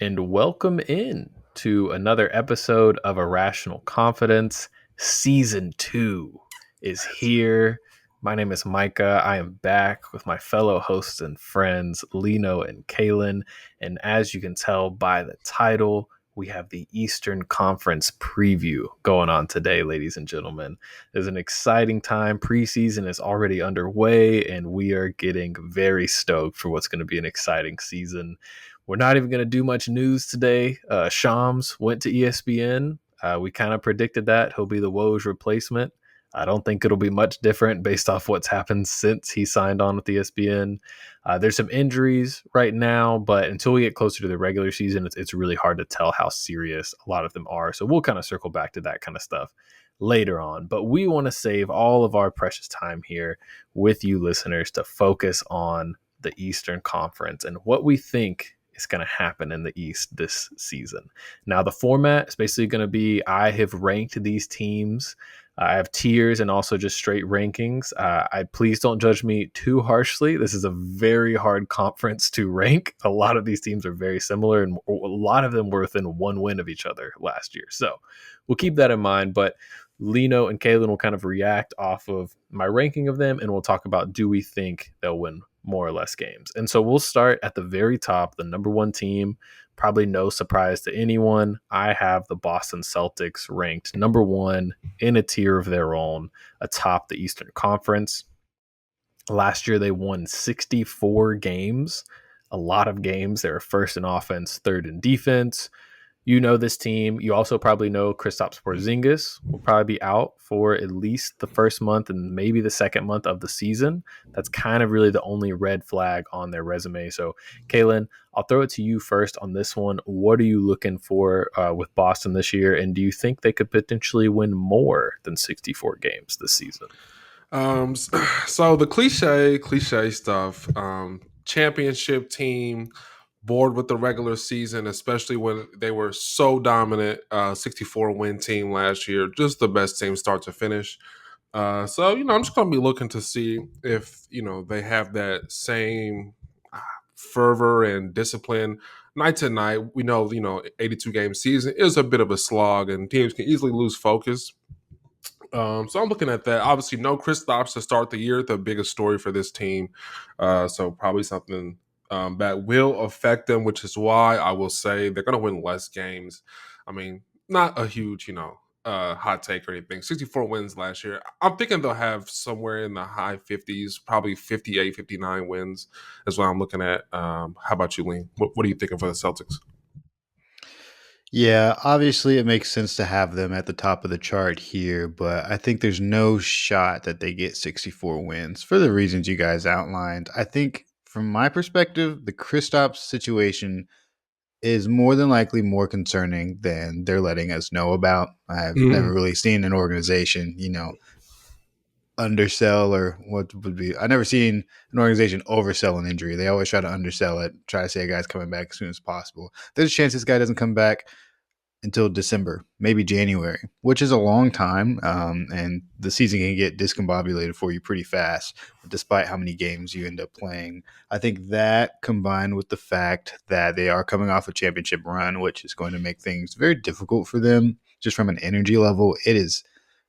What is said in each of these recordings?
and welcome in to another episode of Irrational Confidence. Season 2 is here. My name is Micah. I am back with my fellow hosts and friends, Lino and Caelan. And as you can tell by the title, we have the Eastern Conference preview going on today, ladies and gentlemen. It's an exciting time. Preseason is already underway, and we are getting very stoked for what's going to be an exciting season. We're not even going to do much news today. Shams went to ESPN. We kind of predicted that. He'll be the Woj replacement. I don't think it'll be much different based off what's happened since he signed on with ESPN. There's some injuries right now, but until we get closer to the regular season, it's really hard to tell how serious a lot of them are. So we'll kind of circle back to that kind of stuff later on. But we want to save all of our precious time here with you listeners to focus on the Eastern Conference and what we think is going to happen in the East this season. Now, the format is basically going to be I have ranked these teams. I have tiers and also just straight rankings. Please don't judge me too harshly. This is a very hard conference to rank. A lot of these teams are very similar, and a lot of them were within one win of each other last year. So we'll keep that in mind. But Lino and Caelan will kind of react off of my ranking of them, and we'll talk about, do we think they'll win more or less games? And so we'll start at the very top, the number one team. Probably no surprise to anyone. I have the Boston Celtics ranked number one in a tier of their own atop the Eastern Conference. Last year, they won 64 games, a lot of games. They were first in offense, third in defense. You know this team. You also probably know Kristaps Porzingis will probably be out for at least the first month and maybe the second month of the season. That's kind of really the only red flag on their resume. So, Caelan, I'll throw it to you first on this one. What are you looking for with Boston this year? And do you think they could potentially win more than 64 games this season? So the cliche stuff, championship team, bored with the regular season, especially when they were so dominant, 64 win team last year, just the best team start to finish. So, I'm just going to be looking to see if, they have that same fervor and discipline night to night. We know, 82 game season is a bit of a slog and teams can easily lose focus. So I'm looking at that. Obviously, no Kristaps to start the year, the biggest story for this team. So probably something that will affect them, which is why I will say they're going to win less games. I mean, not a huge, hot take or anything. 64 wins last year. I'm thinking they'll have somewhere in the high 50s, probably 58, 59 wins is what I'm looking at. How about you, Lean? What are you thinking for the Celtics? Yeah, obviously it makes sense to have them at the top of the chart here, but I think there's no shot that they get 64 wins for the reasons you guys outlined. I think from my perspective, the Kristaps situation is more than likely more concerning than they're letting us know about. I've never really seen an organization, undersell, or what would be, I've never seen an organization oversell an injury. They always try to undersell it, try to say a guy's coming back as soon as possible. There's a chance this guy doesn't come back until December, maybe January, which is a long time. And the season can get discombobulated for you pretty fast, despite how many games you end up playing. I think that combined with the fact that they are coming off a championship run, which is going to make things very difficult for them just from an energy level. It is,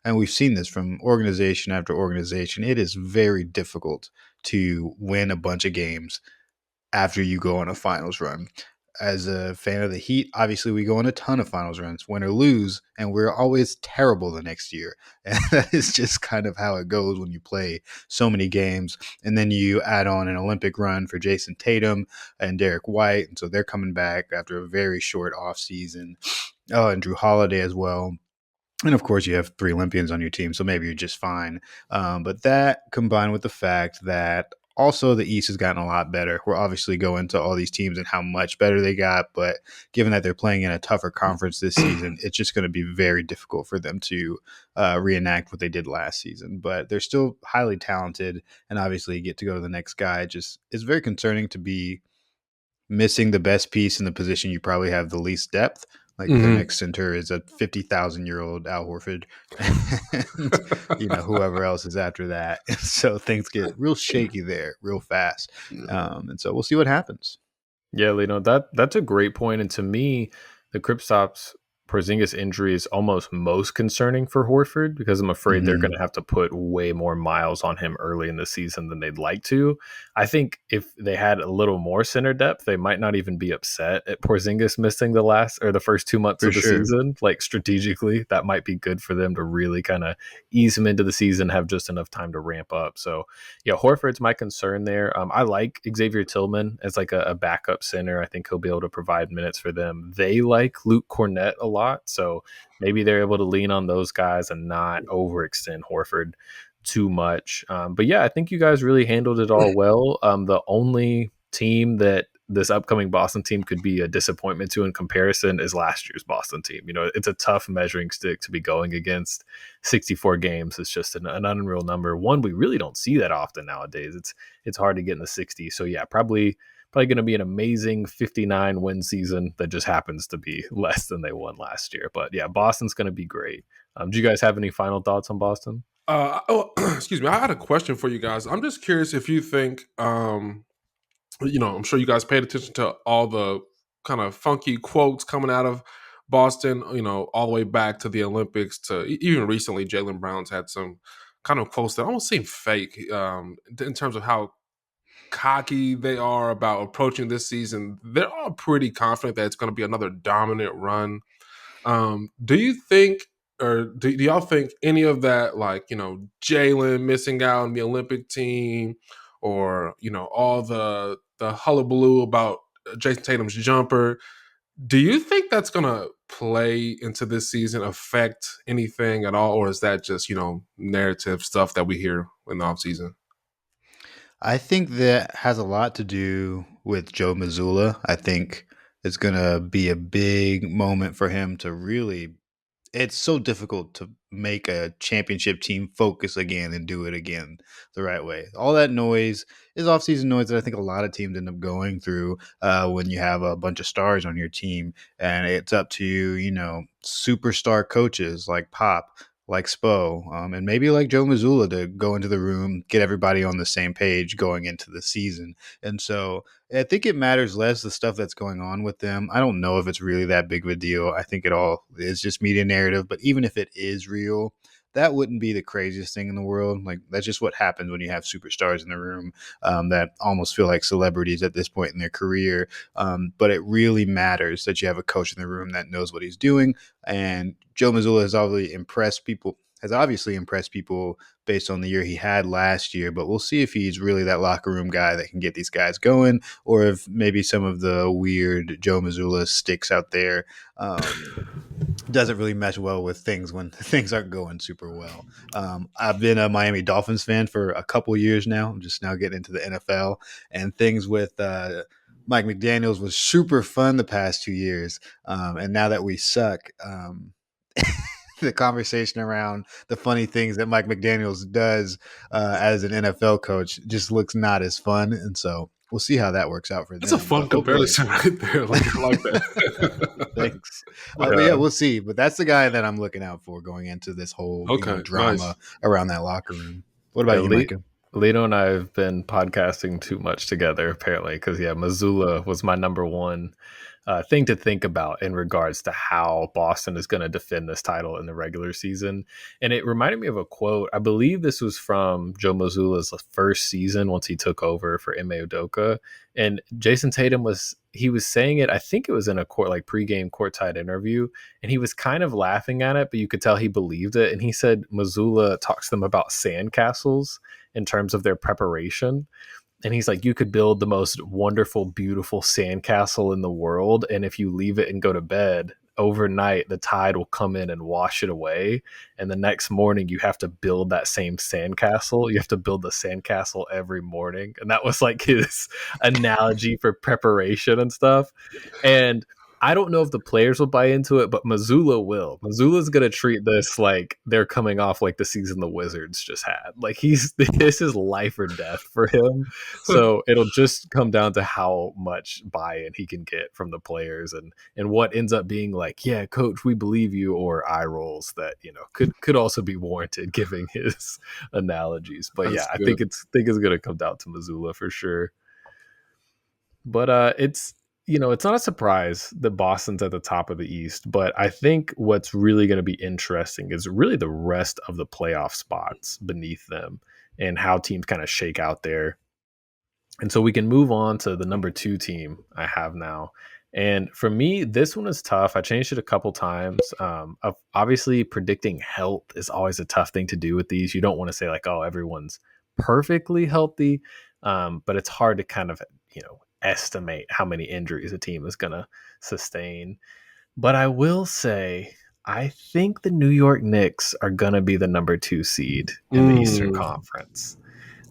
and we've seen this from organization after organization, it is very difficult to win a bunch of games after you go on a finals run. As a fan of the Heat, obviously we go on a ton of finals runs, win or lose, and we're always terrible the next year. And that is just kind of how it goes when you play so many games. And then you add on an Olympic run for Jason Tatum and Derek White, and so they're coming back after a very short offseason. Oh, and Drew Holiday as well. And of course, you have 3 Olympians on your team, so maybe you're just fine. But that combined with the fact that also the East has gotten a lot better. We're obviously going to all these teams and how much better they got, but given that they're playing in a tougher conference this season, it's just going to be very difficult for them to reenact what they did last season. But they're still highly talented, and obviously get to go to the next guy. Just it's very concerning to be missing the best piece in the position you probably have the least depth. Like their next center is a 50,000-year-old Al Horford, and whoever else is after that. So things get real shaky there, real fast, and so we'll see what happens. Yeah, Lino, that's a great point. And to me, the Kristaps Porzingis injury is almost most concerning for Horford because I'm afraid they're going Hmm. to have to put way more miles on him early in the season than they'd like to. I think if they had a little more center depth, they might not even be upset at Porzingis missing the last or the first 2 months For of the sure. season. Like strategically, that might be good for them to really kind of ease him into the season, have just enough time to ramp up. So yeah, Horford's my concern there. I like Xavier Tillman as like a backup center. I think he'll be able to provide minutes for them. They like Luke Cornett a lot, so maybe they're able to lean on those guys and not overextend Horford too much. But yeah, I think you guys really handled it all well. The only team that this upcoming Boston team could be a disappointment to in comparison is last year's Boston team. You know, it's a tough measuring stick to be going against. 64 games is just an unreal number. One, we really don't see that often nowadays. It's hard to get in the 60s. So yeah, probably going to be an amazing 59 win season that just happens to be less than they won last year. But yeah, Boston's going to be great. Do you guys have any final thoughts on Boston? Excuse me. I had a question for you guys. I'm just curious if you think, I'm sure you guys paid attention to all the kind of funky quotes coming out of Boston, all the way back to the Olympics to even recently, Jaylen Brown's had some kind of quotes that almost seem fake in terms of how cocky they are about approaching this season. They're all pretty confident that it's going to be another dominant run. Do you think, or do y'all think any of that, like, Jalen missing out on the Olympic team, or all the hullabaloo about Jason Tatum's jumper? Do you think that's gonna play into this season, affect anything at all, or is that just narrative stuff that we hear in the offseason? I think that has a lot to do with Joe Mazzulla. I think it's going to be a big moment for him to really. It's so difficult to make a championship team focus again and do it again the right way. All that noise is offseason noise that I think a lot of teams end up going through when you have a bunch of stars on your team. And it's up to superstar coaches like Pop, like Spo, and maybe like Joe Mazzulla to go into the room, get everybody on the same page going into the season. And so I think it matters less the stuff that's going on with them. I don't know if it's really that big of a deal. I think it all is just media narrative. But even if it is real, that wouldn't be the craziest thing in the world. Like that's just what happens when you have superstars in the room that almost feel like celebrities at this point in their career. But it really matters that you have a coach in the room that knows what he's doing. And Joe Mazzulla has obviously impressed people based on the year he had last year, but we'll see if he's really that locker room guy that can get these guys going, or if maybe some of the weird Joe Mazzulla sticks out there doesn't really mesh well with things when things aren't going super well. I've been a Miami Dolphins fan for a couple years now. I'm just now getting into the NFL, and things with Mike McDaniels was super fun the past 2 years. And now that we suck, the conversation around the funny things that Mike McDaniels does as an NFL coach just looks not as fun. And so we'll see how that works out for That's a them. fun But hopefully, comparison right there. I like that. thanks. But yeah, Yeah. we'll see. But that's the guy that I'm looking out for going into this whole Okay, nice. drama around that locker room. What Yeah, about you, Micah? Lino and I have been podcasting too much together, apparently, because yeah, Missoula was my number one thing to think about in regards to how Boston is going to defend this title in the regular season. And it reminded me of a quote. I believe this was from Joe Mazzulla's first season once he took over for Ime Udoka. And Jason Tatum he was saying it, I think it was in a pregame courtside interview, and he was kind of laughing at it, but you could tell he believed it. And he said Mazzulla talks to them about sandcastles in terms of their preparation. And he's like, you could build the most wonderful, beautiful sandcastle in the world. And if you leave it and go to bed overnight, the tide will come in and wash it away. And the next morning, you have to build that same sandcastle. You have to build the sandcastle every morning. And that was like his analogy for preparation and stuff. And I don't know if the players will buy into it, but Mazzulla will. Mazzulla's going to treat this like they're coming off like the season the Wizards just had. Like this is life or death for him. So it'll just come down to how much buy-in he can get from the players and what ends up being like, yeah, coach, we believe you, or eye rolls that, could also be warranted giving his analogies. But yeah, That's I good. think it's going to come down to Mazzulla for sure. But It's not a surprise that Boston's at the top of the East, but I think what's really going to be interesting is really the rest of the playoff spots beneath them and how teams kind of shake out there. And so we can move on to the number 2 team I have now. And for me, this one is tough. I changed it a couple times. Obviously, predicting health is always a tough thing to do with these. You don't want to say like, oh, everyone's perfectly healthy, but it's hard to kind of estimate how many injuries a team is going to sustain. But I will say, I think the New York Knicks are going to be the number 2 seed in the Eastern Conference.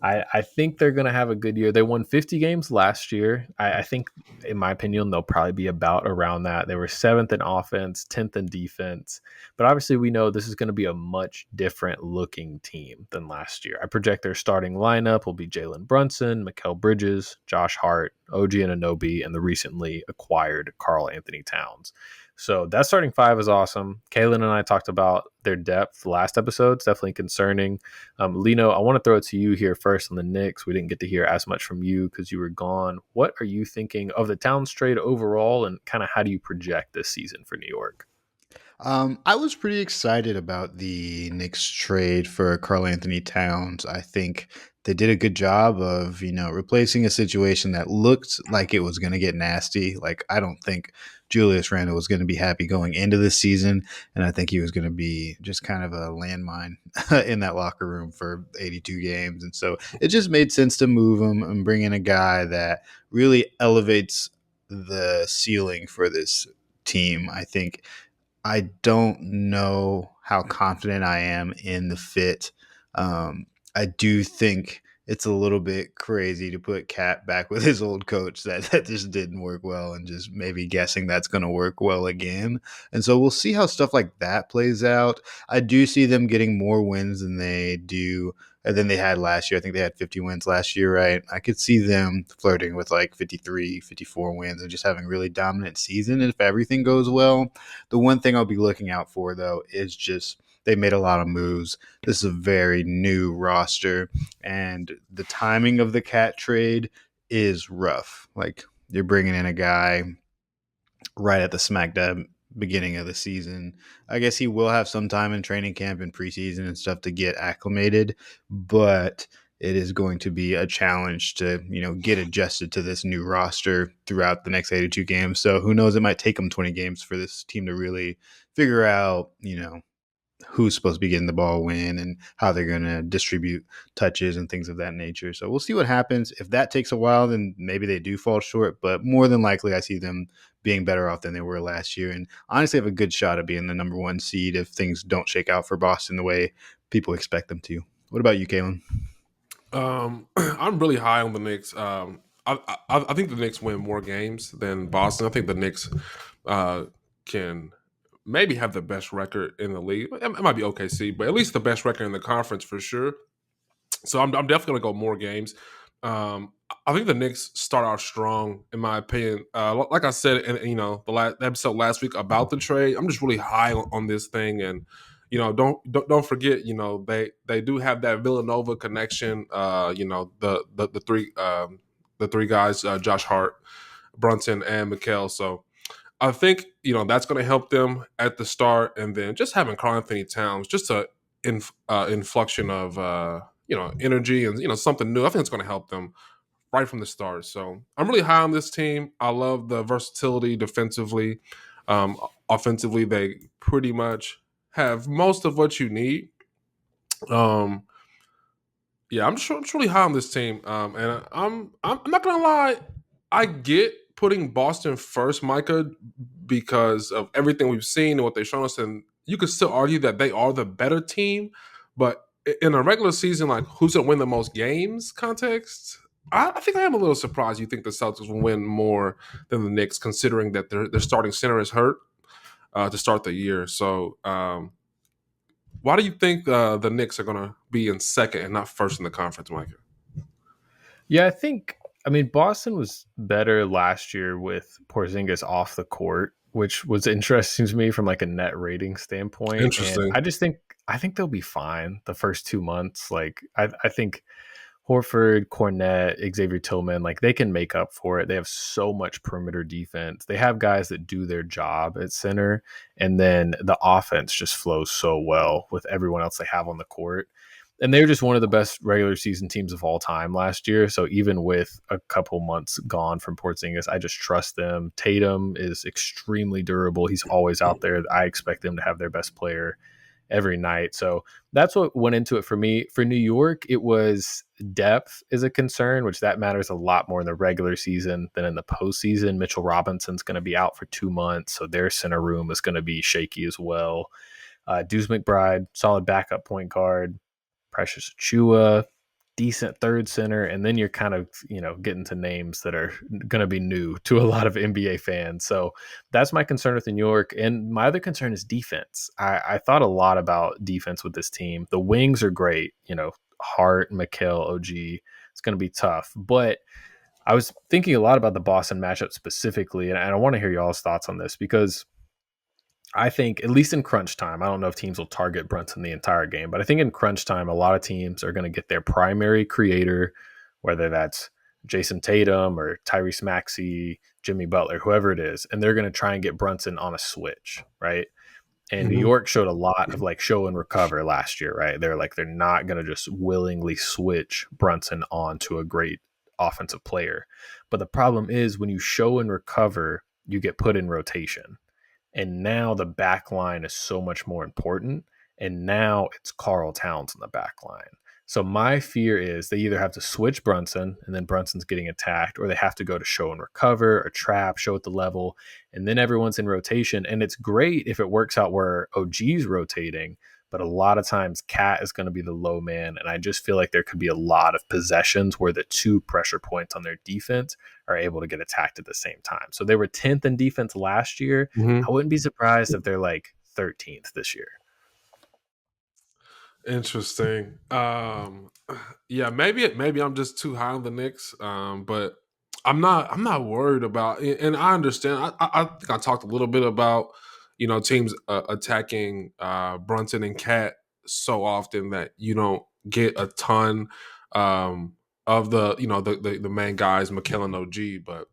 I think they're going to have a good year. They won 50 games last year. I think, in my opinion, they'll probably be about around that. They were 7th in offense, 10th in defense. But obviously, we know this is going to be a much different looking team than last year. I project their starting lineup will be Jalen Brunson, Mikal Bridges, Josh Hart, OG Anunoby, and the recently acquired Karl Anthony Towns. So that starting 5 is awesome. Caelan and I talked about their depth last episode. It's definitely concerning. Lino, I want to throw it to you here first on the Knicks. We didn't get to hear as much from you because you were gone. What are you thinking of the Towns trade overall, and kind of how do you project this season for New York? I was pretty excited about the Knicks trade for Karl Anthony Towns. I think they did a good job of, replacing a situation that looked like it was going to get nasty. Like, I don't think Julius Randle was going to be happy going into the season, and I think he was going to be just kind of a landmine in that locker room for 82 games. And so it just made sense to move him and bring in a guy that really elevates the ceiling for this team. I don't know how confident I am in the fit. I do think it's a little bit crazy to put Cat back with his old coach that just didn't work well, and just maybe guessing that's going to work well again. And so we'll see how stuff like that plays out. I do see them getting more wins than they had last year. I think they had 50 wins last year, right? I could see them flirting with like 53, 54 wins and just having a really dominant season if everything goes well. The one thing I'll be looking out for, though, is just they made a lot of moves. This is a very new roster, and the timing of the Cat trade is rough. Like, you're bringing in a guy right at the smack dab beginning of the season. I guess he will have some time in training camp and preseason and stuff to get acclimated, but it is going to be a challenge to, get adjusted to this new roster throughout the next 82 games. So who knows, it might take them 20 games for this team to really figure out, who's supposed to be getting the ball when and how they're going to distribute touches and things of that nature. So we'll see what happens. If that takes a while, then maybe they do fall short, but more than likely I see them being better off than they were last year, and honestly have a good shot at being the number 1 seed if things don't shake out for Boston the way people expect them to. What about you, Caelan? I'm really high on the Knicks. I think the Knicks win more games than Boston. I think the Knicks can maybe have the best record in the league. It might be OKC, but at least the best record in the conference for sure. So I'm definitely going to go more games. I think the Knicks start out strong, in my opinion. Like I said, in the episode last week about the trade, I'm just really high on this thing, and don't forget, they do have that Villanova connection. The three guys, Josh Hart, Brunson, and Mikal. So I think that's going to help them at the start, and then just having Karl Anthony Towns, just a inflection of energy and something new. I think it's going to help them right from the start. So I'm really high on this team. I love the versatility defensively. Offensively, they pretty much have most of what you need. I'm just really high on this team. And I'm not gonna lie, I get putting Boston first, Micah, because of everything we've seen and what they've shown us, and you could still argue that they are the better team, but in a regular season, like who's gonna win the most games context, I think I am a little surprised you think the Celtics will win more than the Knicks, considering that their starting center is hurt to start the year. So why do you think the Knicks are going to be in second and not first in the conference, Micah? Yeah, Boston was better last year with Porzingis off the court, which was interesting to me from like a net rating standpoint. Interesting. And I think they'll be fine the first 2 months. Like I think Horford, Cornette, Xavier Tillman, like they can make up for it. They have so much perimeter defense. They have guys that do their job at center, and then the offense just flows so well with everyone else they have on the court. And they're just one of the best regular season teams of all time last year. So even with a couple months gone from Porzingis, I just trust them. Tatum is extremely durable. He's always out there. I expect them to have their best player every night. So that's what went into it for me. For New York, it was depth is a concern, which that matters a lot more in the regular season than in the postseason. Mitchell Robinson's going to be out for 2 months, so their center room is going to be shaky as well. Deuce McBride, solid backup point guard. Precious Achua, decent third center, and then you're kind of, getting to names that are going to be new to a lot of NBA fans. So that's my concern with New York. And my other concern is defense. I thought a lot about defense with this team. The wings are great, Hart, Mikal, OG. It's going to be tough. But I was thinking a lot about the Boston matchup specifically, and I want to hear y'all's thoughts on this because I think, at least in crunch time, I don't know if teams will target Brunson the entire game, but I think in crunch time, a lot of teams are going to get their primary creator, whether that's Jason Tatum or Tyrese Maxey, Jimmy Butler, whoever it is, and they're going to try and get Brunson on a switch, right? And New York showed a lot of like show and recover last year, right? They're not going to just willingly switch Brunson on to a great offensive player. But the problem is when you show and recover, you get put in rotation. And now the back line is so much more important. And now it's Karl Towns in the back line. So my fear is they either have to switch Brunson and then Brunson's getting attacked, or they have to go to show and recover or trap, show at the level, and then everyone's in rotation. And it's great if it works out where OG's rotating, but a lot of times Cat is going to be the low man. And I just feel like there could be a lot of possessions where the two pressure points on their defense are able to get attacked at the same time. So they were 10th in defense last year. I wouldn't be surprised if they're like 13th this year. Interesting. Yeah, maybe I'm just too high on the Knicks. But I'm not worried about, and I understand. I think I talked a little bit about teams attacking Brunson and Cat so often that you don't get a ton of the main guys, Mikal and OG, but.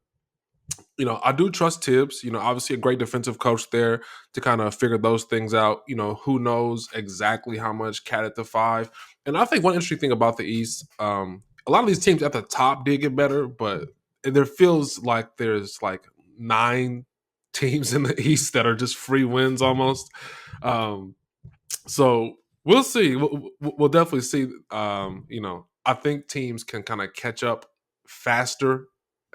I do trust Tibbs. Obviously a great defensive coach there to kind of figure those things out. Who knows exactly how much Cat at the 5. And I think one interesting thing about the East, a lot of these teams at the top did get better, but there feels like there's like 9 teams in the East that are just free wins almost. So we'll see. We'll definitely see. I think teams can kind of catch up faster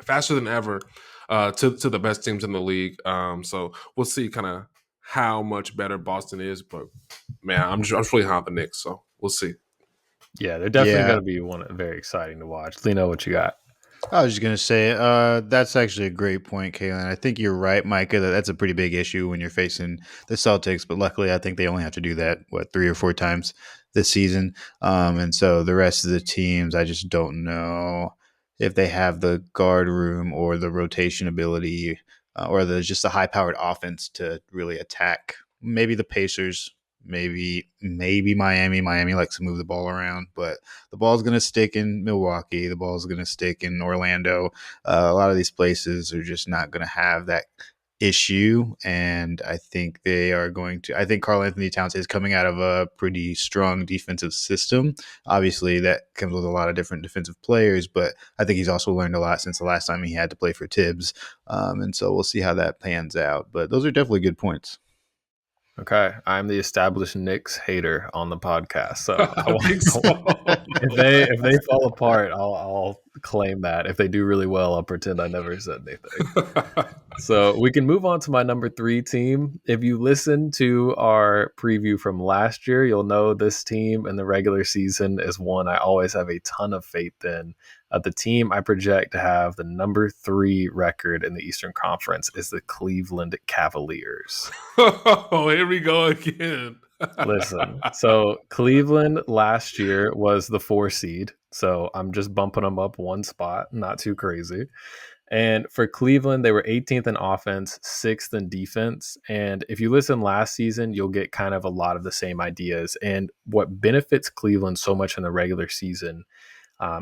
than ever to the best teams in the league. So we'll see kind of how much better Boston is. But man, I'm really high on the Knicks, so we'll see. Yeah, they're definitely going to be very exciting to watch. Lino, what you got? I was just going to say, that's actually a great point, Caelan. I think you're right, Micah, that's a pretty big issue when you're facing the Celtics, but luckily I think they only have to do that, 3 or 4 times this season. And so the rest of the teams, I just don't know if they have the guard room or the rotation ability or just the high-powered offense to really attack. Maybe the Pacers, maybe Miami. Miami likes to move the ball around, but the ball's going to stick in Milwaukee. The ball's going to stick in Orlando. A lot of these places are just not going to have that issue, and I think they are going to. I think Karl Anthony Towns is coming out of a pretty strong defensive system. Obviously, that comes with a lot of different defensive players, but I think he's also learned a lot since the last time he had to play for Tibbs, and so we'll see how that pans out. But those are definitely good points. Okay, I'm the established Knicks hater on the podcast, so if they fall apart, I'll claim that. If they do really well, I'll pretend I never said anything. So we can move on to my number 3 team. If you listen to our preview from last year, you'll know this team in the regular season is one I always have a ton of faith in. The team I project to have the number 3 record in the Eastern Conference is the Cleveland Cavaliers. Oh, here we go again. Listen, so Cleveland last year was the 4 seed, so I'm just bumping them up 1 spot, not too crazy. And for Cleveland, they were 18th in offense, 6th in defense. And if you listen last season, you'll get kind of a lot of the same ideas. And what benefits Cleveland so much in the regular season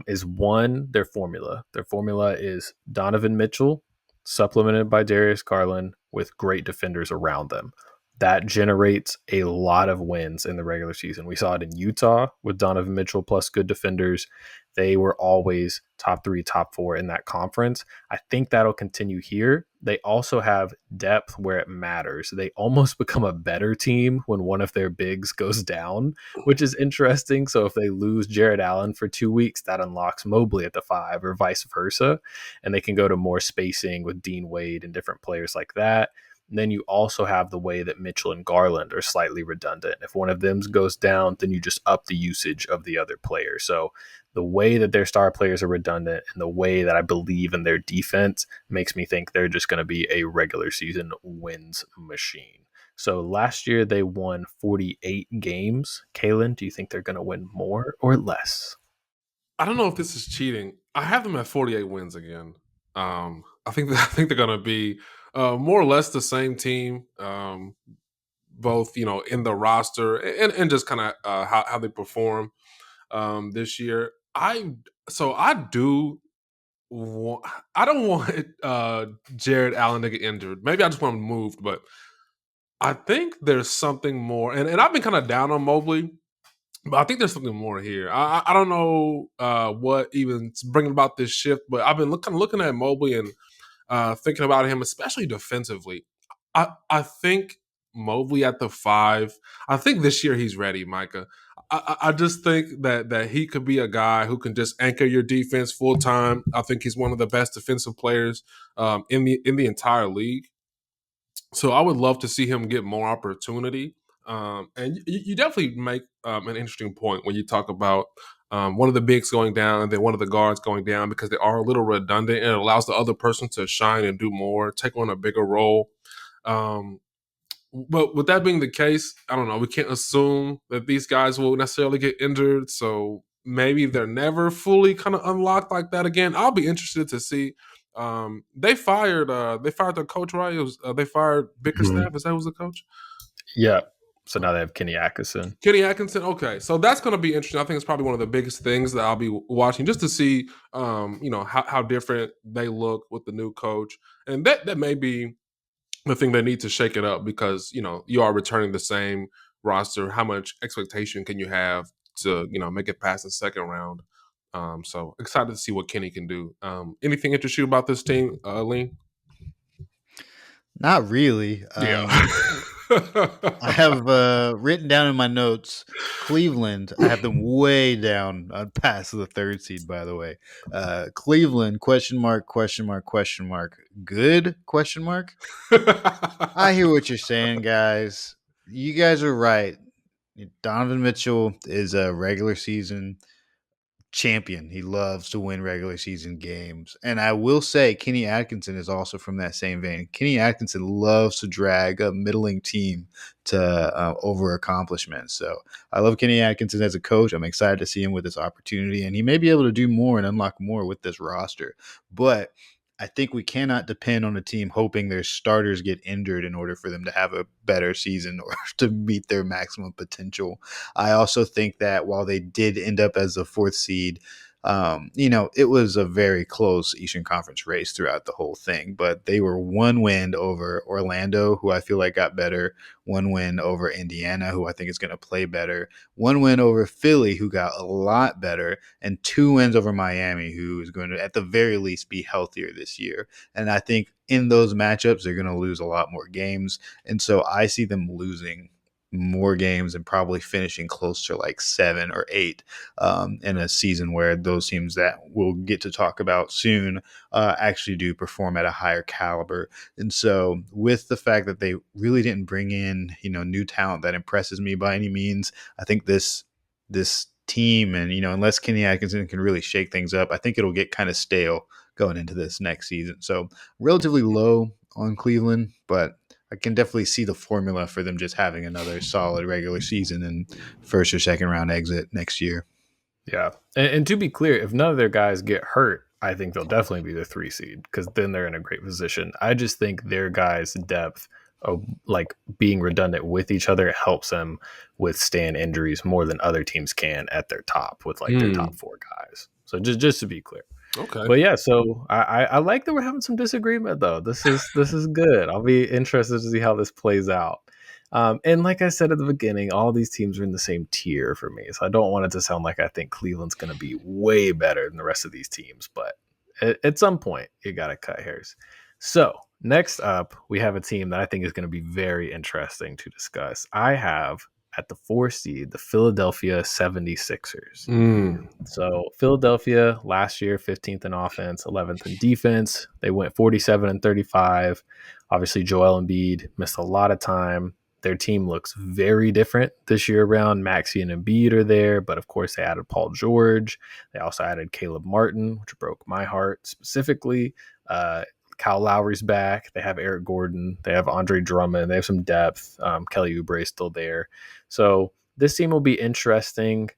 is one, their formula. Their formula is Donovan Mitchell supplemented by Darius Garland with great defenders around them. That generates a lot of wins in the regular season. We saw it in Utah with Donovan Mitchell plus good defenders. They were always top 3, top 4 in that conference. I think that'll continue here. They also have depth where it matters. They almost become a better team when one of their bigs goes down, which is interesting. So if they lose Jared Allen for 2 weeks, that unlocks Mobley at the 5 or vice versa. And they can go to more spacing with Dean Wade and different players like that. And then you also have the way that Mitchell and Garland are slightly redundant. If one of them goes down, then you just up the usage of the other player. So the way that their star players are redundant and the way that I believe in their defense makes me think they're just going to be a regular season wins machine. So last year they won 48 games. Caelan, do you think they're going to win more or less? I don't know if this is cheating. I have them at 48 wins again. I think they're going to be more or less the same team, both in the roster and just kind of how they perform this year. I don't want Jared Allen to get injured. Maybe I just want him moved, but I think there's something more. And I've been kind of down on Mobley, but I think there's something more here. I don't know what even's bringing about this shift, but I've been looking at Mobley and thinking about him, especially defensively. I think Mobley at the 5. I think this year he's ready, Micah. I just think that he could be a guy who can just anchor your defense full time. I think he's one of the best defensive players in the entire league. So I would love to see him get more opportunity. And you definitely make an interesting point when you talk about one of the bigs going down and then one of the guards going down, because they are a little redundant and it allows the other person to shine and do more, take on a bigger role. But with that being the case, I don't know. We can't assume that these guys will necessarily get injured. So maybe they're never fully kind of unlocked like that again. I'll be interested to see. They fired their coach, right? They fired Bickerstaff. Is that who's the coach? Yeah. So now they have Kenny Atkinson. Okay, so that's going to be interesting. I think it's probably one of the biggest things that I'll be watching, just to see, how different they look with the new coach, and that may be the thing they need to shake it up, because you are returning the same roster. How much expectation can you have to make it past the second round? So excited to see what Kenny can do. Anything interest you about this team, Lean? Not really. I have written down in my notes Cleveland. I have them way down past the 3rd seed, by the way. Cleveland, question mark, question mark, question mark. Good, question mark? I hear what you're saying, guys. You guys are right. Donovan Mitchell is a regular season champion. He loves to win regular season games. And I will say Kenny Atkinson is also from that same vein. Kenny Atkinson loves to drag a middling team to over accomplishments. So I love Kenny Atkinson as a coach. I'm excited to see him with this opportunity, and he may be able to do more and unlock more with this roster. But I think we cannot depend on a team hoping their starters get injured in order for them to have a better season or to meet their maximum potential. I also think that while they did end up as the 4th seed, it was a very close Eastern Conference race throughout the whole thing, but they were 1 win over Orlando, who I feel like got better, 1 win over Indiana, who I think is going to play better, 1 win over Philly, who got a lot better, and 2 wins over Miami, who is going to, at the very least, be healthier this year. And I think in those matchups, they're going to lose a lot more games. And so I see them losing more games and probably finishing close to like 7 or 8 in a season where those teams that we'll get to talk about soon actually do perform at a higher caliber. And so with the fact that they really didn't bring in, new talent that impresses me by any means, I think this team, and, unless Kenny Atkinson can really shake things up, I think it'll get kind of stale going into this next season. So relatively low on Cleveland, but I can definitely see the formula for them just having another solid regular season and 1st or 2nd round exit next year. Yeah. And to be clear, if none of their guys get hurt, I think they'll definitely be the 3 seed, because then they're in a great position. I just think their guys' depth of like being redundant with each other helps them withstand injuries more than other teams can at their top with like their top 4 guys. So just to be clear. Okay. But yeah, so I like that we're having some disagreement though. This is good. I'll be interested to see how this plays out. And like I said at the beginning, all these teams are in the same tier for me. So I don't want it to sound like I think Cleveland's going to be way better than the rest of these teams. But at some point, you got to cut hairs. So next up, we have a team that I think is going to be very interesting to discuss. I have at the 4 seed, the Philadelphia 76ers. So Philadelphia last year, 15th in offense, 11th in defense. They went 47 and 35. Obviously, Joel Embiid missed a lot of time. Their team looks very different this year around. Maxey and Embiid are there, but of course they added Paul George. They also added Caleb Martin, which broke my heart specifically. Kyle Lowry's back. They have Eric Gordon. They have Andre Drummond. They have some depth. Kelly Oubre is still there. So this team will be interesting.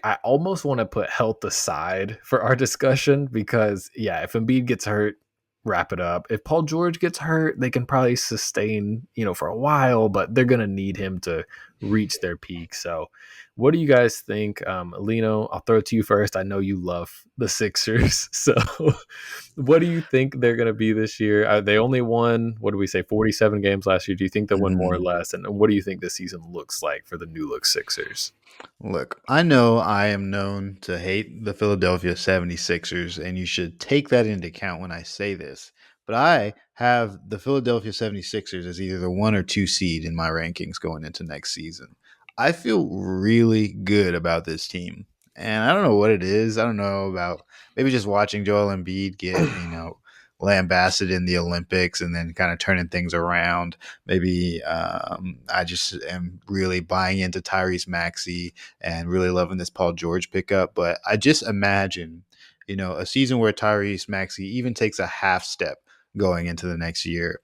I almost want to put health aside for our discussion because, yeah, if Embiid gets hurt, wrap it up. If Paul George gets hurt, they can probably sustain, for a while, but they're going to need him to reach their peak. So what do you guys think? Lino, I'll throw it to you first. I know you love the Sixers. So what do you think they're going to be this year? They only won, 47 games last year. Do you think they'll win more or less? And what do you think this season looks like for the new look Sixers? Look, I know I am known to hate the Philadelphia 76ers, and you should take that into account when I say this. But I have the Philadelphia 76ers as either the 1 or 2 seed in my rankings going into next season. I feel really good about this team. And I don't know what it is. I don't know about maybe just watching Joel Embiid get, lambasted in the Olympics and then kind of turning things around. Maybe I just am really buying into Tyrese Maxey and really loving this Paul George pickup. But I just imagine, a season where Tyrese Maxey even takes a half step going into the next year.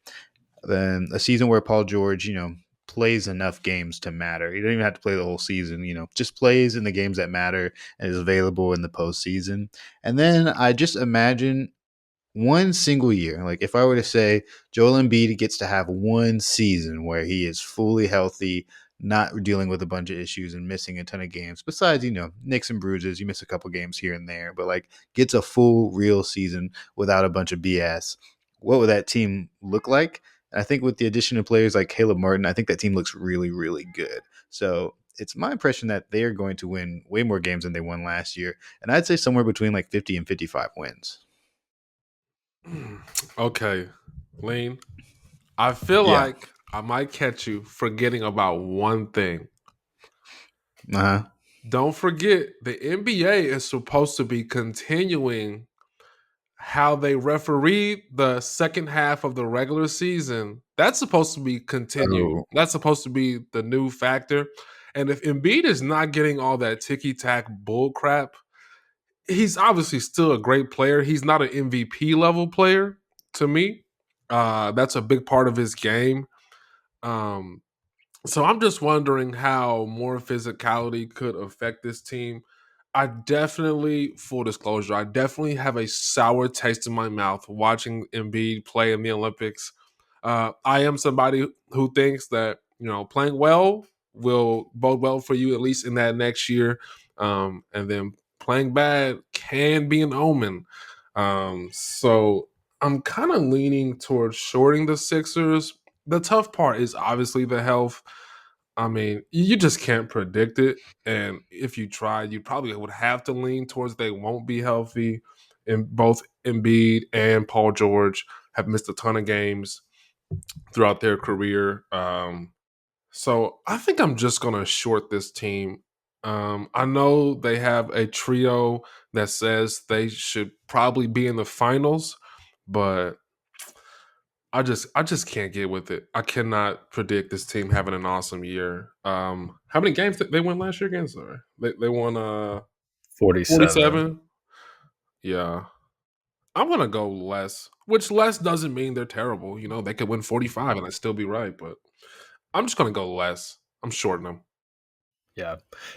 Then a season where Paul George, plays enough games to matter. He doesn't even have to play the whole season, just plays in the games that matter and is available in the postseason. And then I just imagine one single year. Like if I were to say Joel Embiid gets to have one season where he is fully healthy, not dealing with a bunch of issues and missing a ton of games. Besides, nicks and bruises, you miss a couple games here and there, but like gets a full real season without a bunch of BS. What would that team look like? And I think with the addition of players like Caleb Martin, I think that team looks really, really good. So it's my impression that they're going to win way more games than they won last year. And I'd say somewhere between like 50 and 55 wins. Okay, Lane. I feel like I might catch you forgetting about one thing. Don't forget, the NBA is supposed to be continuing how they refereed the second half of the regular season. That's supposed to be continued. That's supposed to be the new factor. And if Embiid is not getting all that ticky-tack bull crap, he's obviously still a great player. He's not an MVP level player to me. That's a big part of his game. So I'm just wondering how more physicality could affect this team. I definitely, full disclosure, I definitely have a sour taste in my mouth watching Embiid play in the Olympics. I am somebody who thinks that, playing well will bode well for you, at least in that next year. And then playing bad can be an omen. So I'm kind of leaning towards shorting the Sixers. The tough part is obviously the health. I mean, you just can't predict it. And if you tried, you probably would have to lean towards they won't be healthy. And both Embiid and Paul George have missed a ton of games throughout their career. So I think I'm just going to short this team. I know they have a trio that says they should probably be in the finals, but I just can't get with it. I cannot predict this team having an awesome year. How many games did they win last year again? Sorry. They won 47. Yeah. I'm gonna go less, which less doesn't mean they're terrible. They could win 45 and I'd still be right, but I'm just gonna go less. I'm shorting them.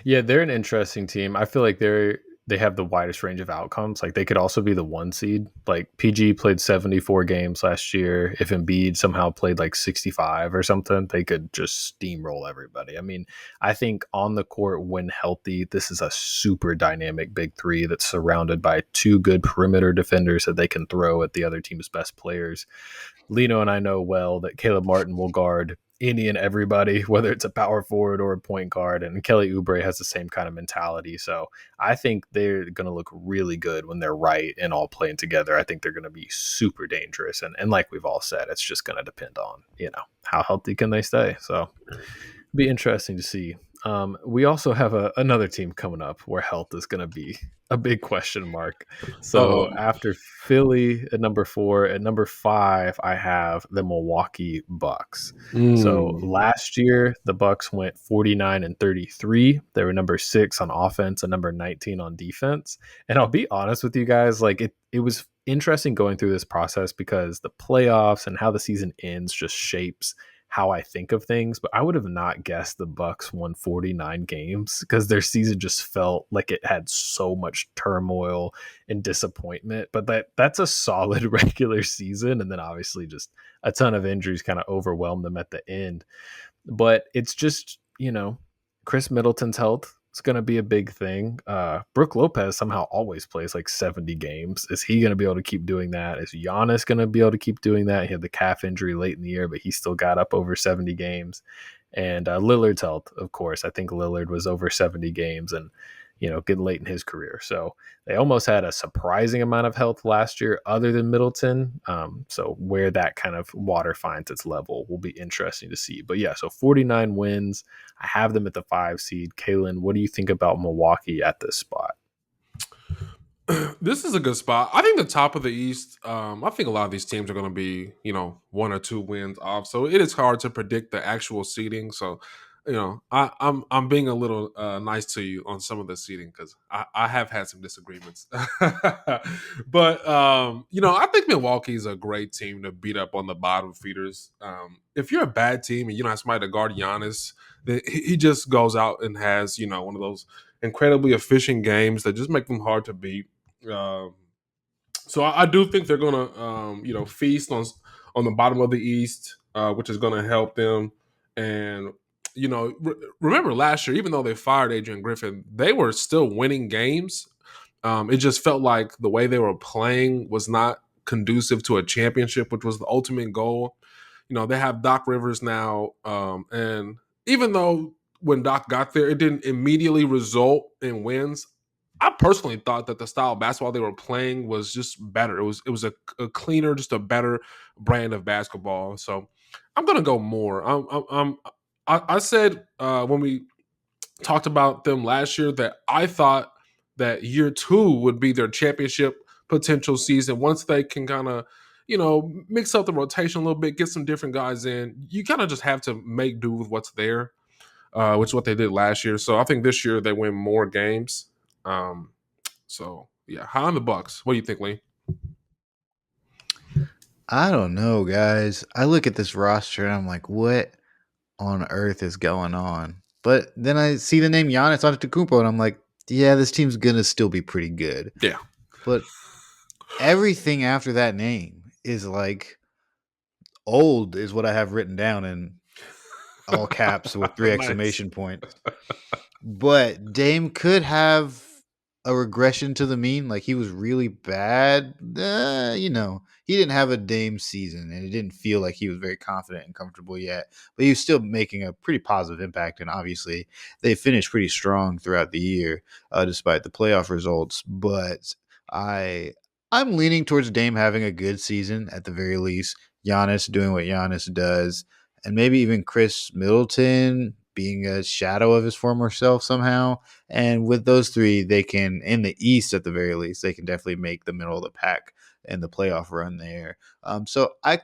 Yeah, they're an interesting team. I feel like they're they have the widest range of outcomes. Like they could also be the 1 seed. Like PG played 74 games last year. If Embiid somehow played like 65 or something, they could just steamroll everybody. I mean, I think on the court when healthy, this is a super dynamic big three that's surrounded by 2 good perimeter defenders that they can throw at the other team's best players. Lino and I know well that Caleb Martin will guard any and everybody, whether it's a power forward or a point guard. And Kelly Oubre has the same kind of mentality. So I think they're going to look really good when they're right and all playing together. I think they're going to be super dangerous. And like we've all said, it's just going to depend on, how healthy can they stay. So it'll be interesting to see. We also have another team coming up where health is going to be a big question mark. So after Philly at number 4, at number 5, I have the Milwaukee Bucks. So last year, the Bucks went 49-33. They were number 6 on offense and number 19 on defense. And I'll be honest with you guys, like it was interesting going through this process because the playoffs and how the season ends just shapes how I think of things, but I would have not guessed the Bucks won 49 games because their season just felt like it had so much turmoil and disappointment. But that's a solid regular season, and then obviously just a ton of injuries kind of overwhelmed them at the end. But it's just, Chris Middleton's health is going to be a big thing. Brook Lopez somehow always plays like 70 games. Is he going to be able to keep doing that? Is Giannis going to be able to keep doing that? He had the calf injury late in the year, but he still got up over 70 games. And Lillard's health, of course. I think Lillard was over 70 games and, getting late in his career. So they almost had a surprising amount of health last year other than Middleton. So where that kind of water finds its level will be interesting to see. But yeah, so 49 wins. I have them at the 5 seed. Caelan, what do you think about Milwaukee at this spot? This is a good spot. I think the top of the East, I think a lot of these teams are going to be, 1 or 2 wins off. So it is hard to predict the actual seeding. So, I'm being a little nice to you on some of the seeding because I have had some disagreements. But, I think Milwaukee is a great team to beat up on the bottom feeders. If you're a bad team and you don't have somebody to guard Giannis, then he just goes out and has, one of those incredibly efficient games that just make them hard to beat. So I do think they're gonna, feast on the bottom of the East, which is gonna help them. And remember last year, even though they fired Adrian Griffin, they were still winning games. It just felt like the way they were playing was not conducive to a championship, which was the ultimate goal. They have Doc Rivers now, and even though when Doc got there, it didn't immediately result in wins. I personally thought that the style of basketball they were playing was just better. It was a cleaner, just a better brand of basketball. So I'm gonna go more. I said when we talked about them last year that I thought that year 2 would be their championship potential season once they can kind of mix up the rotation a little bit, get some different guys in. You kind of just have to make do with what's there, which is what they did last year. So I think this year they win more games. So yeah, high on the Bucks. What do you think, Lee? I don't know, guys. I look at this roster and I'm like, what on earth is going on? But then I see the name Giannis Antetokounmpo and I'm like, yeah, this team's gonna still be pretty good. Yeah. But everything after that name is like old, is what I have written down in all caps with 3 exclamation points. But Dame could have a regression to the mean. Like he was really bad. He didn't have a Dame season and it didn't feel like he was very confident and comfortable yet. But he was still making a pretty positive impact. And obviously they finished pretty strong throughout the year, despite the playoff results. But I'm leaning towards Dame having a good season at the very least. Giannis doing what Giannis does. And maybe even Chris Middleton being a shadow of his former self somehow. And with those 3, they can, in the East at the very least, they can definitely make the middle of the pack in the playoff run there. So I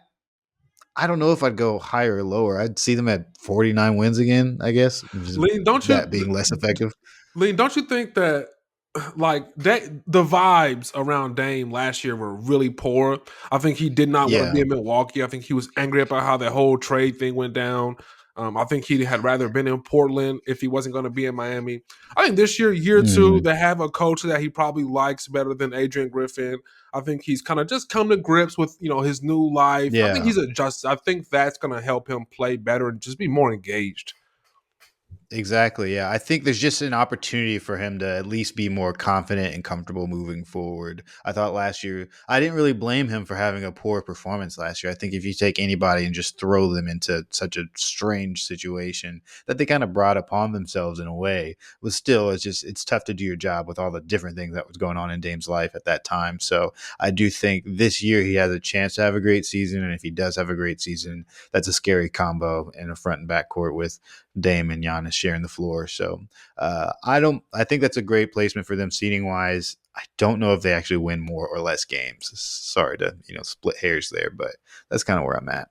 don't know if I'd go higher or lower. I'd see them at 49 wins again, I guess. Lee, being less effective? Lee, don't you think that the vibes around Dame last year were really poor? I think he did not want to be in Milwaukee. I think he was angry about how that whole trade thing went down. I think he had rather been in Portland if he wasn't going to be in Miami. I think this year two, they have a coach that he probably likes better than Adrian Griffin. I think he's kind of just come to grips with, his new life. I think he's adjusted. I think that's going to help him play better and just be more engaged. Exactly. Yeah. I think there's just an opportunity for him to at least be more confident and comfortable moving forward. I thought last year, I didn't really blame him for having a poor performance last year. I think if you take anybody and just throw them into such a strange situation that they kind of brought upon themselves in a way, but still, it's tough to do your job with all the different things that was going on in Dame's life at that time. So I do think this year he has a chance to have a great season. And if he does have a great season, that's a scary combo in a front and back court with Dame and Giannis sharing the floor. So I think that's a great placement for them seating wise. I don't know if they actually win more or less games. Sorry to, split hairs there, but that's kind of where I'm at.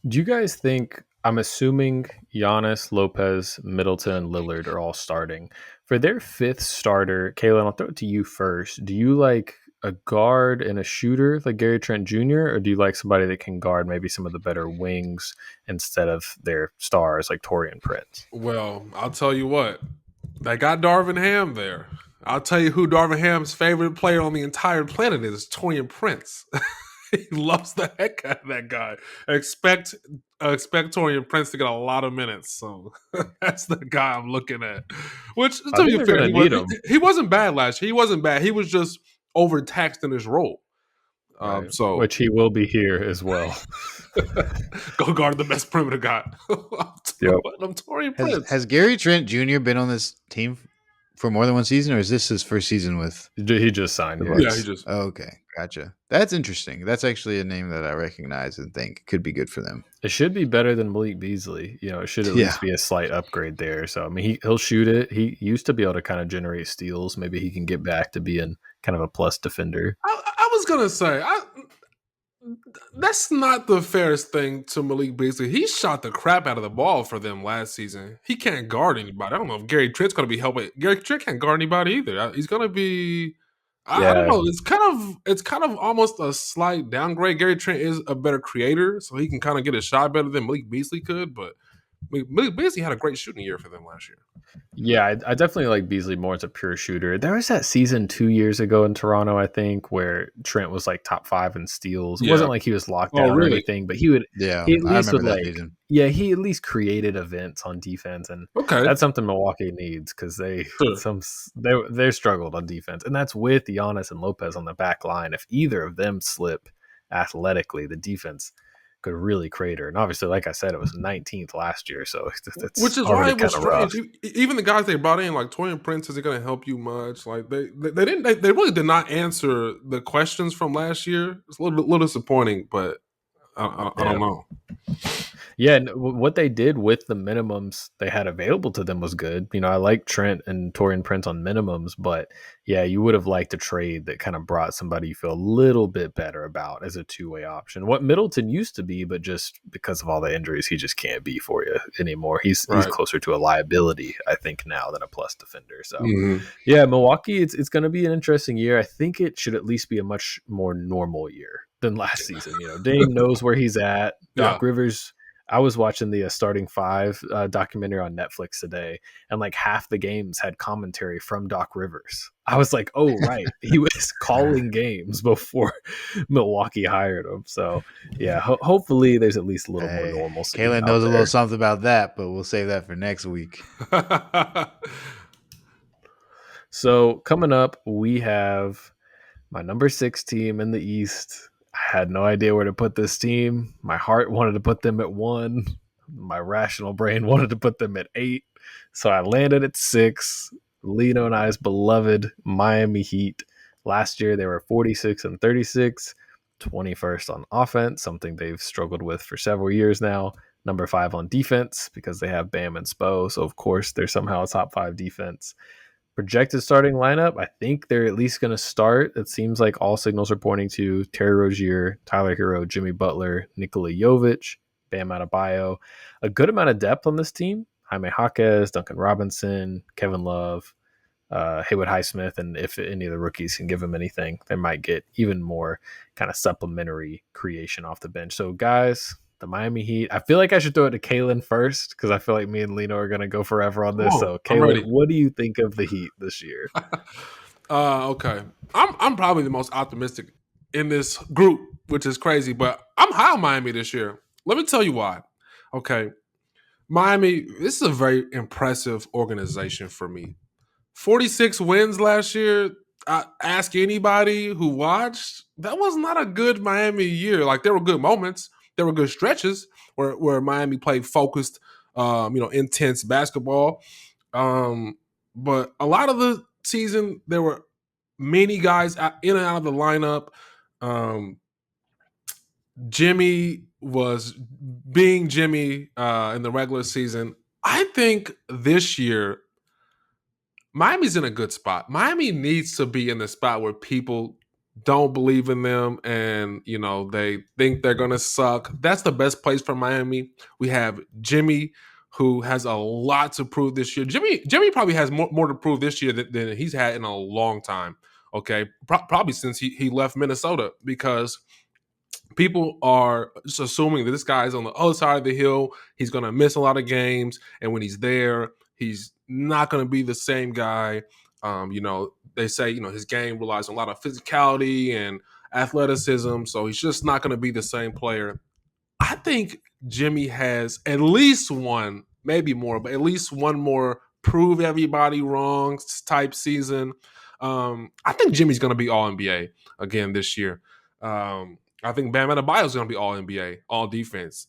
Do you guys think, I'm assuming Giannis, Lopez, Middleton, and Lillard are all starting. For their fifth starter, Caelan, I'll throw it to you first. Do you like a guard and a shooter like Gary Trent Jr., or do you like somebody that can guard maybe some of the better wings instead of their stars like Taurean Prince? Well, I'll tell you what. They got Darvin Ham there. I'll tell you who Darvin Ham's favorite player on the entire planet is, Taurean Prince. He loves the heck out of that guy. Expect Taurean Prince to get a lot of minutes. So that's the guy I'm looking at. Which, to be fair, he wasn't bad last year. He wasn't bad. He was just overtaxed in his role. Right. Which he will be here as well. Go guard the best perimeter guy. I'm Taurean Prince. Has Gary Trent Jr. been on this team for more than one season, or is this his first season with? He just signed. Yeah, he just. Oh, okay, gotcha. That's interesting. That's actually a name that I recognize and think could be good for them. It should be better than Malik Beasley. It should at least be a slight upgrade there. So I mean, he'll shoot it. He used to be able to kind of generate steals. Maybe he can get back to being kind of a plus defender. I was gonna say that's not the fairest thing to Malik Beasley. He shot the crap out of the ball for them last season. He can't guard anybody. I don't know if Gary Trent's going to be helping. Gary Trent can't guard anybody either. He's going to be. I don't know. It's kind of almost a slight downgrade. Gary Trent is a better creator, so he can kind of get a shot better than Malik Beasley could. But Malik Beasley had a great shooting year for them last year. Yeah, I definitely like Beasley more as a pure shooter. There was that season 2 years ago in Toronto, I think, where Trent was like top 5 in steals. It wasn't like he was locked down or anything, but he would. Yeah, he at least would season. Yeah, he at least created events on defense, and that's something Milwaukee needs because they struggled on defense, and that's with Giannis and Lopez on the back line. If either of them slip athletically, the defense could really crater. And obviously, like I said, it was 19th last year, so that's which is why it was strange. Even the guys they brought in, like Taurean Prince, isn't going to help you much. Like they really did not answer the questions from last year. It's a little disappointing, but I don't know. Yeah, and what they did with the minimums they had available to them was good. I like Trent and Taurean Prince on minimums, but yeah, you would have liked a trade that kind of brought somebody you feel a little bit better about as a two-way option. What Middleton used to be, but just because of all the injuries, he just can't be for you anymore. He's closer to a liability, I think, now than a plus defender. So yeah, Milwaukee, it's going to be an interesting year. I think it should at least be a much more normal year than last season. Dame knows where he's at. Doc Rivers. I was watching the Starting Five documentary on Netflix today, and like half the games had commentary from Doc Rivers. I was like, oh, right. He was calling games before Milwaukee hired him. So, yeah, hopefully there's at least a little more normalcy. Caelan knows a little something about that, but we'll save that for next week. So, coming up, we have my number 6 team in the East. I had no idea where to put this team. My heart wanted to put them at 1. My rational brain wanted to put them at 8. So I landed at 6. Lino and I's beloved Miami Heat. Last year, they were 46 and 36, 21st on offense, something they've struggled with for several years now. Number 5 on defense because they have Bam and Spo. So, of course, they're somehow a top 5 defense. Projected starting lineup, I think they're at least going to start. It seems like all signals are pointing to Terry Rozier, Tyler Hero, Jimmy Butler, Nikola Jovic, Bam Adebayo. A good amount of depth on this team. Jaime Jaquez, Duncan Robinson, Kevin Love, Haywood Highsmith, and if any of the rookies can give them anything, they might get even more kind of supplementary creation off the bench. So, guys, the Miami Heat. I feel like I should throw it to Caelan first because I feel like me and Lino are going to go forever on Come this. on, So, I'm Caelan, ready. what do you think of the Heat this year? Okay. I'm probably the most optimistic in this group, which is crazy, but I'm high on Miami this year. Let me tell you why. Okay. Miami, this is a very impressive organization for me. 46 wins last year. Ask anybody who watched, that was not a good Miami year. Like, there were good moments, there were good stretches where Miami played focused, intense basketball. But a lot of the season, there were many guys in and out of the lineup. Um, Jimmy was being Jimmy in the regular season. I think this year Miami's in a good spot. Miami needs to be in the spot where people don't believe in them and they think they're gonna suck. That's the best place for Miami. We have Jimmy, who has a lot to prove this year. Jimmy probably has more to prove this year than he's had in a long time. Okay, probably since he left Minnesota, because people are just assuming that this guy is on the other side of the hill. He's going to miss a lot of games, and when he's there, he's not going to be the same guy. They say his game relies on a lot of physicality and athleticism, so he's just not going to be the same player. I think Jimmy has at least one, maybe more, but at least one more prove everybody wrong type season. I think Jimmy's going to be All NBA again this year. I think Bam Adebayo is going to be All NBA, All Defense.